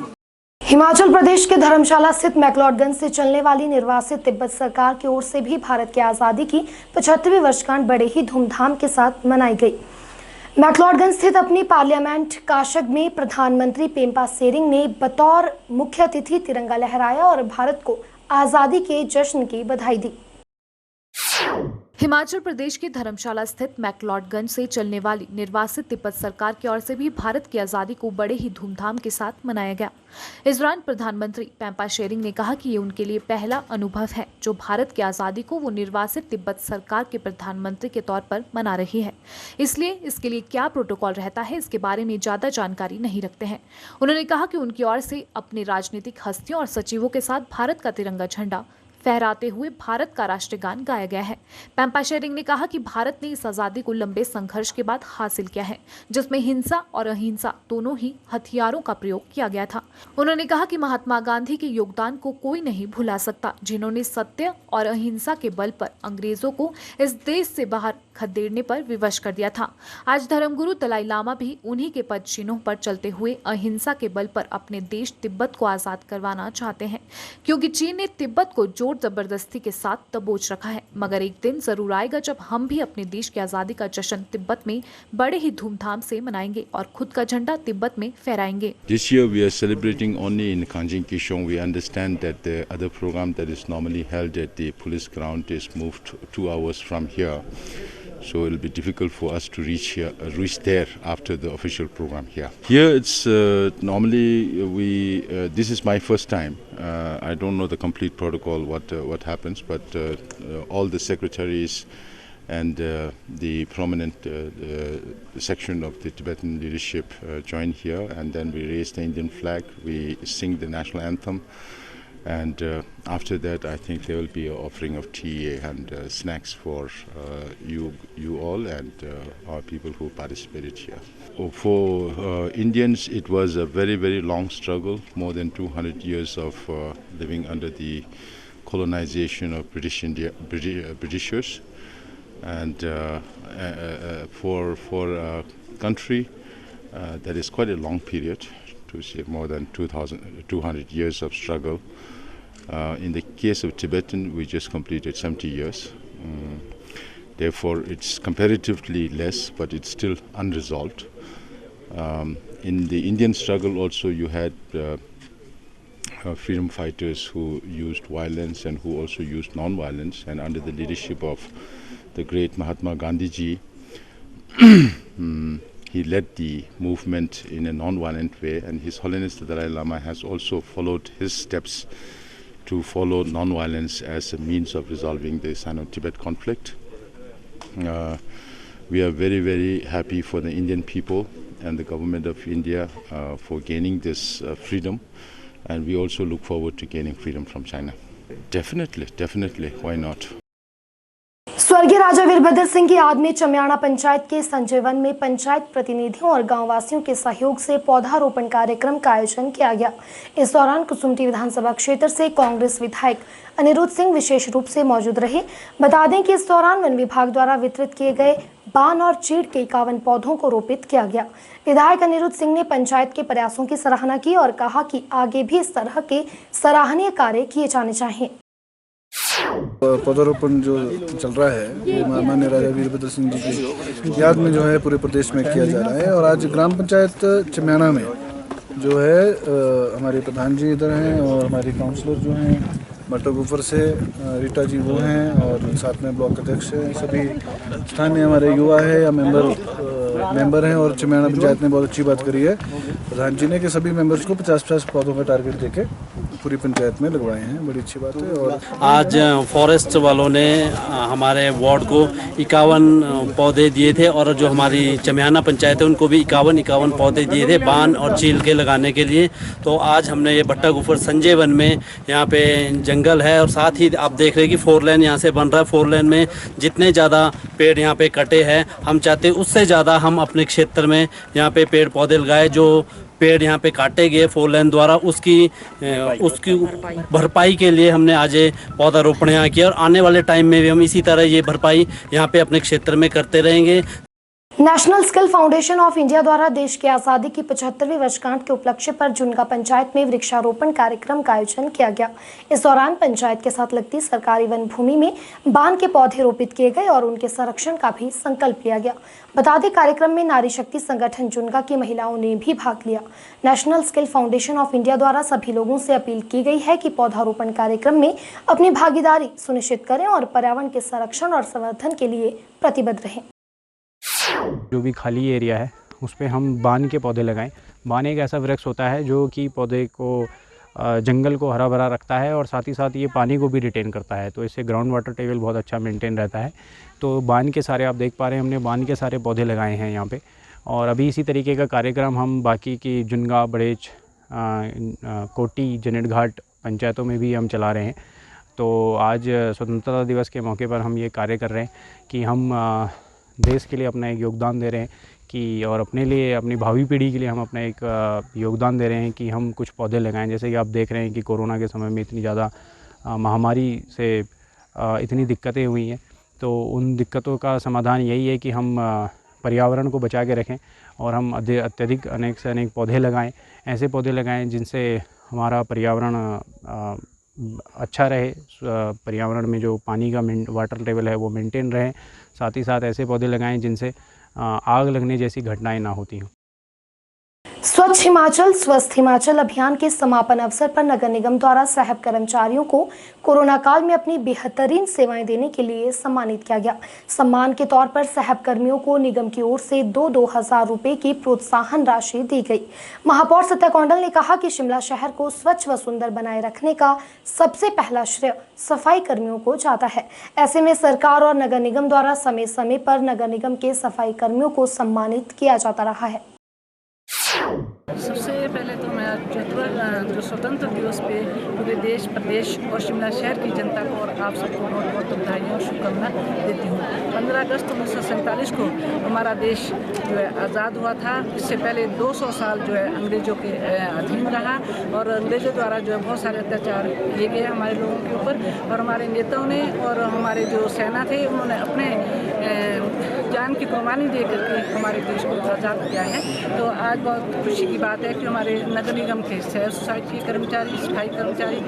हिमाचल प्रदेश के धर्मशाला स्थित मैक्लोडगंज से चलने वाली निर्वासित तिब्बत सरकार की ओर से भी भारत की आज़ादी की 75वीं वर्षगांठ बड़े ही धूमधाम के साथ मनाई गई। मैक्लोडगंज स्थित अपनी पार्लियामेंट काशग में प्रधानमंत्री पेम्पा सेरिंग ने बतौर मुख्य अतिथि तिरंगा लहराया और भारत को आज़ादी के जश्न की बधाई दी। हिमाचल प्रदेश के धर्मशाला स्थित मैक्लोडगंज से चलने वाली निर्वासित तिब्बत सरकार की ओर से भी भारत की आज़ादी को बड़े ही धूमधाम के साथ मनाया गया। इस दौरान प्रधानमंत्री पेम्पा शेरिंग ने कहा कि ये उनके लिए पहला अनुभव है जो भारत की आज़ादी को वो निर्वासित तिब्बत सरकार के प्रधानमंत्री के तौर पर मना रही है, इसलिए इसके लिए क्या प्रोटोकॉल रहता है इसके बारे में ज़्यादा जानकारी नहीं रखते हैं। उन्होंने कहा कि उनकी ओर से अपने राजनीतिक हस्तियों और सचिवों के साथ भारत का तिरंगा झंडा फहराते हुए भारत का राष्ट्रीय गान गाया गया है। पेम्पा शेरिंग ने कहा कि भारत ने इस आज़ादी को लंबे संघर्ष के बाद हासिल किया है, जिसमें हिंसा और अहिंसा दोनों ही हथियारों का प्रयोग किया गया था। उन्होंने कहा कि महात्मा गांधी के योगदान को कोई नहीं भुला सकता, जिन्होंने सत्य और अहिंसा के बल पर अंग्रेजों को इस देश से बाहर खदेड़ने पर विवश कर दिया था। आज धर्मगुरु दलाई लामा भी उन्हीं के पद चिन्हों पर चलते हुए अहिंसा के बल पर अपने देश तिब्बत को आज़ाद करवाना चाहते हैं, क्योंकि चीन ने तिब्बत को जोर जबरदस्ती के साथ दबोच रखा है। मगर एक दिन जरूर आएगा जब हम भी अपने देश की आज़ादी का जश्न तिब्बत में बड़े ही धूमधाम से मनाएंगे और खुद का झंडा तिब्बत में फहराएंगे। This year we are celebrating only in Kanjing Kishong. We understand that the other program that is normally held at the police ground is moved 2 hours from here. so it'll be difficult for us to reach there after the official program here. Here it's normally this is my first time. I don't know the complete protocol what happens, but all the secretaries and the prominent section of the Tibetan leadership join here, and then we raise the Indian flag, we sing the national anthem, and after that I think there will be an offering of tea and snacks for you all and our people who participated here. For Indians it was a very, very long struggle, more than 200 years of living under the colonization of Britishers. And for a country that is quite a long period, to say more than 200 years of struggle. In the case of Tibetan, we just completed 70 years. Therefore, it's comparatively less, but it's still unresolved. In the Indian struggle also, you had freedom fighters who used violence and who also used non-violence, and under the leadership of the great Mahatma Gandhi ji, he led the movement in a non-violent way, and His Holiness the Dalai Lama has also followed his steps to follow non-violence as a means of resolving the Sino-Tibet conflict. We are very, very happy for the Indian people and the government of India for gaining this freedom, and we also look forward to gaining freedom from China. Definitely, why not? स्वर्गीय राजा वीरभद्र सिंह की याद में चमियाना पंचायत के Sanjay one में पंचायत प्रतिनिधियों और गांव वासियों के सहयोग से पौधारोपण कार्यक्रम का आयोजन किया गया। इस दौरान कुसुम्पटी विधानसभा क्षेत्र से कांग्रेस विधायक अनिरुद्ध सिंह विशेष रूप से मौजूद रहे। बता दें कि इस दौरान वन विभाग द्वारा वितरित किए गए बान और चीड़ के 51 पौधों को रोपित किया गया। विधायक अनिरुद्ध सिंह ने पंचायत के प्रयासों की सराहना की और कहा कि आगे भी इस तरह के सराहनीय कार्य किए जाने चाहिए। पौधारोपण जो चल रहा है वो माननीय राजा वीरभद्र सिंह जी की याद में जो है पूरे प्रदेश में किया जा रहा है। और आज ग्राम पंचायत चमियाना में जो है हमारे प्रधान जी इधर हैं और हमारे काउंसलर जो हैं बट्टा गुफर से रीटा जी वो हैं और साथ में ब्लॉक अध्यक्ष हैं, सभी स्थानीय हमारे युवा है या मेंबर हैं। और चमियाना पंचायत ने बहुत अच्छी बात करी है प्रधान जी ने कि सभी मेंबर्स को 50-50 पौधों का टारगेट देके पूरी पंचायत में लगवाए हैं, बड़ी अच्छी बात है। और आज फॉरेस्ट वालों ने हमारे वार्ड को 51 पौधे दिए थे और जो हमारी चमियाना पंचायत है उनको भी 51 पौधे दिए थे बान और चील के लगाने के लिए। तो आज हमने ये भट्टा गुफर संजय वन में यहाँ पे जंगल है और साथ ही आप देख रहे हैं कि 4 लेन यहाँ से बन रहा है। 4 लेन में जितने ज़्यादा पेड़ यहाँ पे कटे हैं, हम चाहते हैं उससे ज़्यादा हम अपने क्षेत्र में यहाँ पे पेड़ पौधे लगाए। जो पेड़ यहाँ पे काटे गए 4 लेन द्वारा उसकी भरपाई के लिए हमने आज पौधारोपण यहाँ किया और आने वाले टाइम में भी हम इसी तरह ये भरपाई यहाँ पे अपने क्षेत्र में करते रहेंगे। National skill foundation of India द्वारा देश की आज़ादी की 75वीं वर्षगांठ के उपलक्ष्य पर जुनगा पंचायत में वृक्षारोपण कार्यक्रम का आयोजन किया गया। इस दौरान पंचायत के साथ लगती सरकारी वन भूमि में बान के पौधे रोपित किए गए और उनके संरक्षण का भी संकल्प लिया गया। बता दें कार्यक्रम में नारी शक्ति संगठन जुनगा की महिलाओं ने भी भाग लिया। National skill foundation of India द्वारा सभी लोगों से अपील की गई है कि पौधारोपण कार्यक्रम में अपनी भागीदारी सुनिश्चित करें और पर्यावरण के संरक्षण और संवर्धन के लिए प्रतिबद्ध रहें। जो भी खाली एरिया है उस पर हम बान के पौधे लगाएं। बान एक ऐसा वृक्ष होता है जो कि पौधे को जंगल को हरा भरा रखता है और साथ ही साथ ये पानी को भी रिटेन करता है, तो इससे ग्राउंड वाटर टेबल बहुत अच्छा मेंटेन रहता है। तो बान के सारे आप देख पा रहे हैं हमने बान के सारे पौधे लगाए हैं यहाँ पे। और अभी इसी तरीके का कार्यक्रम हम बाकी की जुनगा, बड़ेच, कोटी, जनेट घाट पंचायतों में भी हम चला रहे हैं। तो आज स्वतंत्रता दिवस के मौके पर हम ये कार्य कर रहे हैं कि हम देश के लिए अपना एक योगदान दे रहे हैं कि और अपने लिए, अपनी भावी पीढ़ी के लिए हम अपना एक योगदान दे रहे हैं कि हम कुछ पौधे लगाएं। जैसे कि आप देख रहे हैं कि कोरोना के समय में इतनी ज़्यादा महामारी से इतनी दिक्कतें हुई हैं, तो उन दिक्कतों का समाधान यही है कि हम पर्यावरण को बचा के रखें और हम अत्यधिक अनेक से अनेक पौधे लगाएं। ऐसे पौधे लगाएं जिनसे हमारा पर्यावरण अच्छा रहे, पर्यावरण में जो पानी का वाटर लेवल है वो मेंटेन रहे। साथ ही साथ ऐसे पौधे लगाएं जिनसे आग लगने जैसी घटनाएं ना होती हों। स्वच्छ हिमाचल स्वस्थ हिमाचल अभियान के समापन अवसर पर नगर निगम द्वारा साहब कर्मचारियों को कोरोना काल में अपनी बेहतरीन सेवाएं देने के लिए सम्मानित किया गया। सम्मान के तौर पर साहब कर्मियों को निगम की ओर से 2,000 रुपए की प्रोत्साहन राशि दी गई। महापौर सत्या कौंडल ने कहा कि शिमला शहर को स्वच्छ व सुंदर बनाए रखने का सबसे पहला श्रेय सफाई कर्मियों को जाता है। ऐसे में सरकार और नगर निगम द्वारा समय समय पर नगर निगम के सफाई कर्मियों को सम्मानित किया जाता रहा है। सबसे पहले तो मैं जो स्वतंत्र दिवस पे पूरे देश प्रदेश और शिमला शहर की जनता को और आप सबको बहुत बहुत बधाई और शुभकामनाएं देती हूँ। 15 अगस्त 1947 को हमारा देश जो है आज़ाद हुआ था। इससे पहले 200 साल जो है अंग्रेज़ों के अधीन रहा और अंग्रेज़ों द्वारा जो है बहुत सारे अत्याचार किए गए हमारे लोगों के ऊपर और हमारे नेताओं ने और हमारे जो सेना थे उन्होंने अपने जान की कुर्बानी दे करके हमारे देश को आज़ाद किया है। तो आज बहुत खुशी की बात है कि हमारे नगर निगम के शहर सोसाइटी के कर्मचारी सफाई कर्मचारी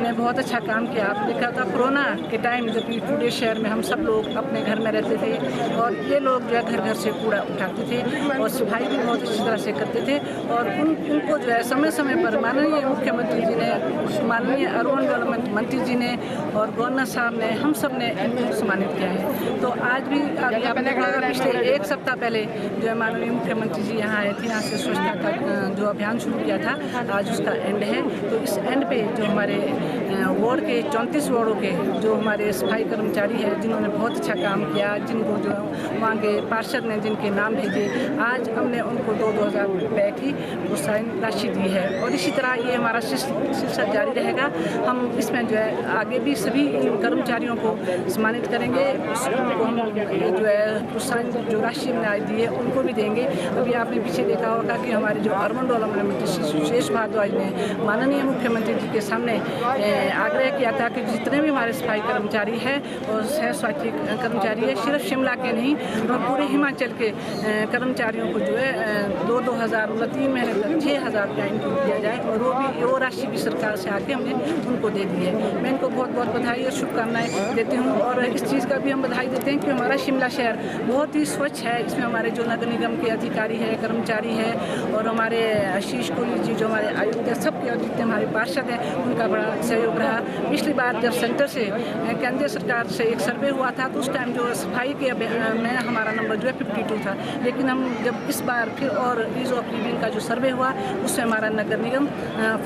ने बहुत अच्छा काम किया। आपने देखा था कोरोना के टाइम जब पूरे शहर में हम सब लोग अपने घर में रहते थे और ये लोग जो है घर घर से कूड़ा उठाते थे और सफाई भी बहुत अच्छी तरह से करते थे और उनको जो है समय समय पर माननीय मुख्यमंत्री जी ने, माननीय अर्बन डेवलपमेंट मंत्री जी ने और गवर्नर साहब ने, हम सब ने इनको सम्मानित किया है। तो आज भी आपने पिछले एक सप्ताह पहले जो है माननीय मुख्यमंत्री जी यहाँ आए थे, यहाँ से स्वच्छता का जो अभियान शुरू किया था, आज उसका एंड है। तो इस एंड पे जो हमारे वार्ड के 34 वार्डों के जो हमारे सफाई कर्मचारी हैं जिन्होंने बहुत अच्छा काम किया, जिनको जो वहाँ के पार्षद ने जिनके नाम भेजे, आज हमने उनको 2,000 रुपये की प्रोत्साहन राशि दी है और इसी तरह ये हमारा सिलसिला जारी रहेगा। हम इसमें जो है आगे भी सभी कर्मचारियों को सम्मानित करेंगे, उनको हम जो है प्रोत्साहन जो राशि हमने आज दी है उनको भी देंगे। अभी आपने पीछे देखा होगा कि हमारे जो अर्बन डेवलपमेंट मंत्री सुरेश भारद्वाज ने माननीय मुख्यमंत्री जी के सामने आग्रह किया था कि जितने भी हमारे सफाई कर्मचारी हैं और सह स्वास्थ्य कर्मचारी है, सिर्फ शिमला के नहीं और पूरे हिमाचल के कर्मचारियों को जो है 2,000 मतलब 3 महीने तक 6,000 रुपया इनको दिया जाए और वो राशि भी सरकार से आके हमने उनको दे दी है। मैं इनको बहुत बहुत बधाई और शुभकामनाएं देती हूँ और इस चीज़ का भी हम बधाई देते हैं कि हमारा शिमला शहर बहुत ही स्वच्छ है। इसमें हमारे जो नगर निगम के अधिकारी है, कर्मचारी है और हमारे आशीष कोहली जी जो हमारे आयुक्त है, सबके और जितने हमारे पार्षद हैं उनका बड़ा सहयोग रहा। पिछली बार जब सेंटर से केंद्रीय सरकार से एक सर्वे हुआ था तो उस टाइम जो सफाई के में हमारा नंबर जो है 52 था, लेकिन हम जब इस बार फिर और ईज ऑफ लिविंग का जो सर्वे हुआ उसमें हमारा नगर निगम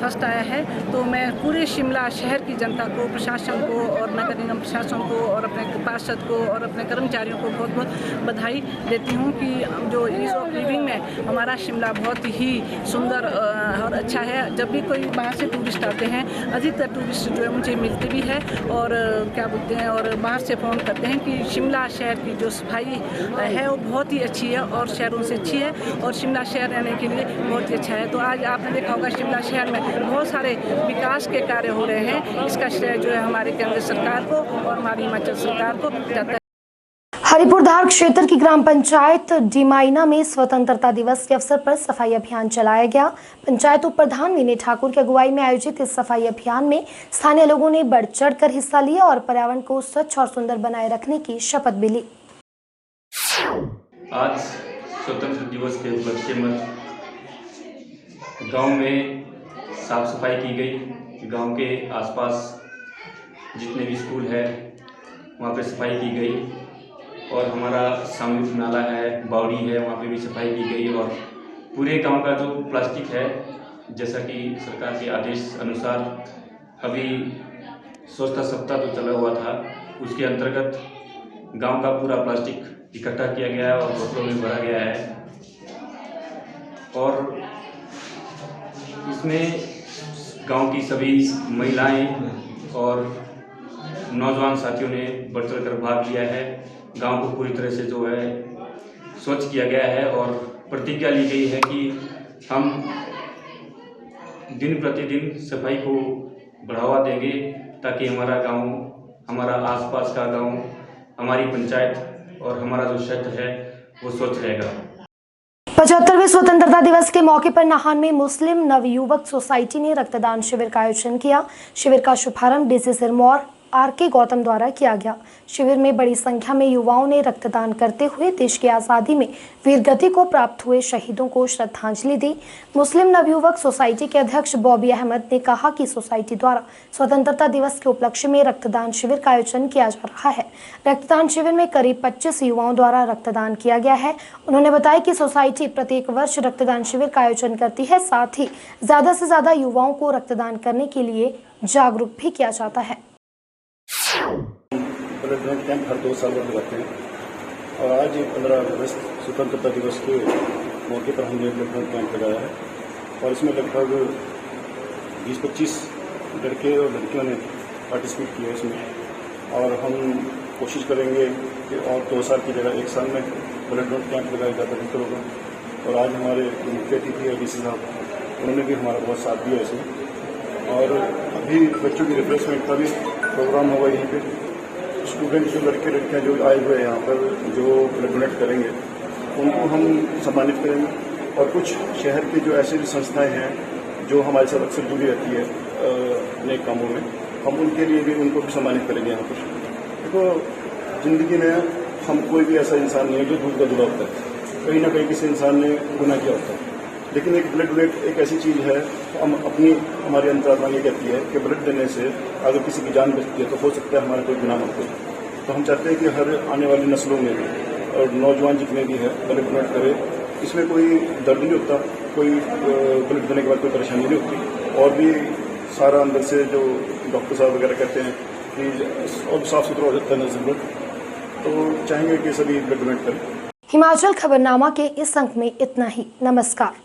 फर्स्ट आया है। तो मैं पूरे शिमला शहर की जनता को, प्रशासन को और नगर निगम प्रशासन को और अपने पार्षद को और अपने कर्मचारियों को बहुत बहुत बधाई देती हूँ कि जो ईज ऑफ लिविंग में हमारा शिमला बहुत ही सुंदर और अच्छा है। जब भी कोई बाहर से टूरिस्ट आते हैं, अधिकतर टूरिस्ट जो है मुझे मिलते भी है और क्या बोलते हैं और बाहर से फ़ोन करते हैं कि शिमला शहर की जो सफाई है वो बहुत ही अच्छी है और शहरों से अच्छी है और शिमला शहर रहने के लिए बहुत ही अच्छा है। तो आज आपने देखा होगा शिमला शहर में बहुत सारे विकास के कार्य हो रहे हैं। इसका श्रेय जो है हमारे केंद्र सरकार को और हमारी हिमाचल सरकार को जाता है। हरिपुरधार क्षेत्र की ग्राम पंचायत डिमाइना में स्वतंत्रता दिवस के अवसर पर सफाई अभियान चलाया गया। पंचायत उप प्रधान विनय ठाकुर की अगुवाई में आयोजित इस सफाई अभियान में स्थानीय लोगों ने बढ़ चढ़कर हिस्सा लिया और पर्यावरण को स्वच्छ और सुंदर बनाए रखने की शपथ भी ली। आज स्वतंत्र दिवस के उपलक्ष्य में गांव में साफ सफाई की गई। गांव के आसपास जितने भी स्कूल है वहाँ पे सफाई की गई और हमारा सामूहिक नाला है, बावड़ी है, वहाँ पे भी सफाई की गई और पूरे गांव का जो प्लास्टिक है, जैसा कि सरकार के आदेश अनुसार अभी स्वच्छता सप्ताह जो चला हुआ था उसके अंतर्गत गांव का पूरा प्लास्टिक इकट्ठा किया गया है और बोतलों में भरा गया है और इसमें गांव की सभी महिलाएं और नौजवान साथियों ने बढ़ चढ़ कर भाग लिया है। गांव को पूरी तरह से जो है स्वच्छ किया गया है और प्रतिज्ञा ली गई है कि हम दिन प्रतिदिन सफाई को बढ़ावा देंगे ताकि हमारा गांव, हमारा आसपास का गांव, हमारी पंचायत और हमारा जो क्षेत्र है वो स्वच्छ रहेगा। 75वें स्वतंत्रता दिवस के मौके पर नाहन में मुस्लिम नवयुवक सोसाइटी ने रक्तदान शिविर का आयोजन किया। शिविर का शुभारंभ डीसी सिरमौर RK गौतम द्वारा किया गया। शिविर में बड़ी संख्या में युवाओं ने रक्तदान करते हुए देश की आज़ादी में वीरगति को प्राप्त हुए शहीदों को श्रद्धांजलि दी। मुस्लिम नवयुवक सोसाइटी के अध्यक्ष बॉबी अहमद ने कहा कि सोसाइटी द्वारा स्वतंत्रता दिवस के उपलक्ष्य में रक्तदान शिविर का आयोजन किया जा रहा है। रक्तदान शिविर में करीब 25 युवाओं द्वारा रक्तदान किया गया है। उन्होंने बताया कि सोसाइटी प्रत्येक वर्ष रक्तदान शिविर का आयोजन करती है, साथ ही ज्यादा से ज्यादा युवाओं को रक्तदान करने के लिए जागरूक भी किया जाता है। ब्लड कैंप हर 2 साल में लगाते हैं और आज 15 अगस्त स्वतंत्रता दिवस के मौके पर हमने ब्लड कैंप लगाया है और इसमें लगभग 20-25 लड़के और लड़कियों ने पार्टिसिपेट किया इसमें और हम कोशिश करेंगे कि और 2 साल की जगह 1 साल में ब्लड कैंप लगाया जाता बेहतर होगा। और आज हमारे मुख्य अतिथि है DC साहब, उन्होंने भी हमारा बहुत साथ दिया इसमें और अभी बच्चों की रिफ्रेशमेंट का भी प्रोग्राम होगा। यहीं पे स्टूडेंट जो लड़के लड़कियाँ जो आए हुए हैं यहाँ पर जो ब्लड डोनेट करेंगे उनको हम सम्मानित करेंगे और कुछ शहर के जो ऐसे भी संस्थाएं हैं जो हमारे साथ अक्सर जुड़ी रहती है नए कामों में, हम उनके लिए भी उनको भी सम्मानित करेंगे यहाँ पर। देखो ज़िंदगी में हम कोई भी ऐसा इंसान नहीं है जो दूध का दूल्हा होता है, कहीं ना कहीं किसी इंसान ने गुनाह किया होता है। लेकिन एक ब्लड डोनेट एक ऐसी चीज़ है, हम हमारी अंतरात्मा ये कहती है कि ब्लड देने से अगर किसी की जान बचती है तो हो सकता है हमारा कोई गुनाह मत हो। तो हम चाहते हैं कि हर आने वाली नस्लों में भी और नौजवान जितने भी हैं ब्लड डोनेट करें। इसमें कोई दर्द नहीं होता, कोई ब्लड देने के बाद कोई परेशानी नहीं होती और भी सारा अंदर से जो डॉक्टर साहब वगैरह कहते हैं कि और साफ सुथरा हो जाता है नजर। तो चाहेंगे कि सभी ब्लड डोनेट करें। हिमाचल खबरनामा के इस अंक में इतना ही। नमस्कार।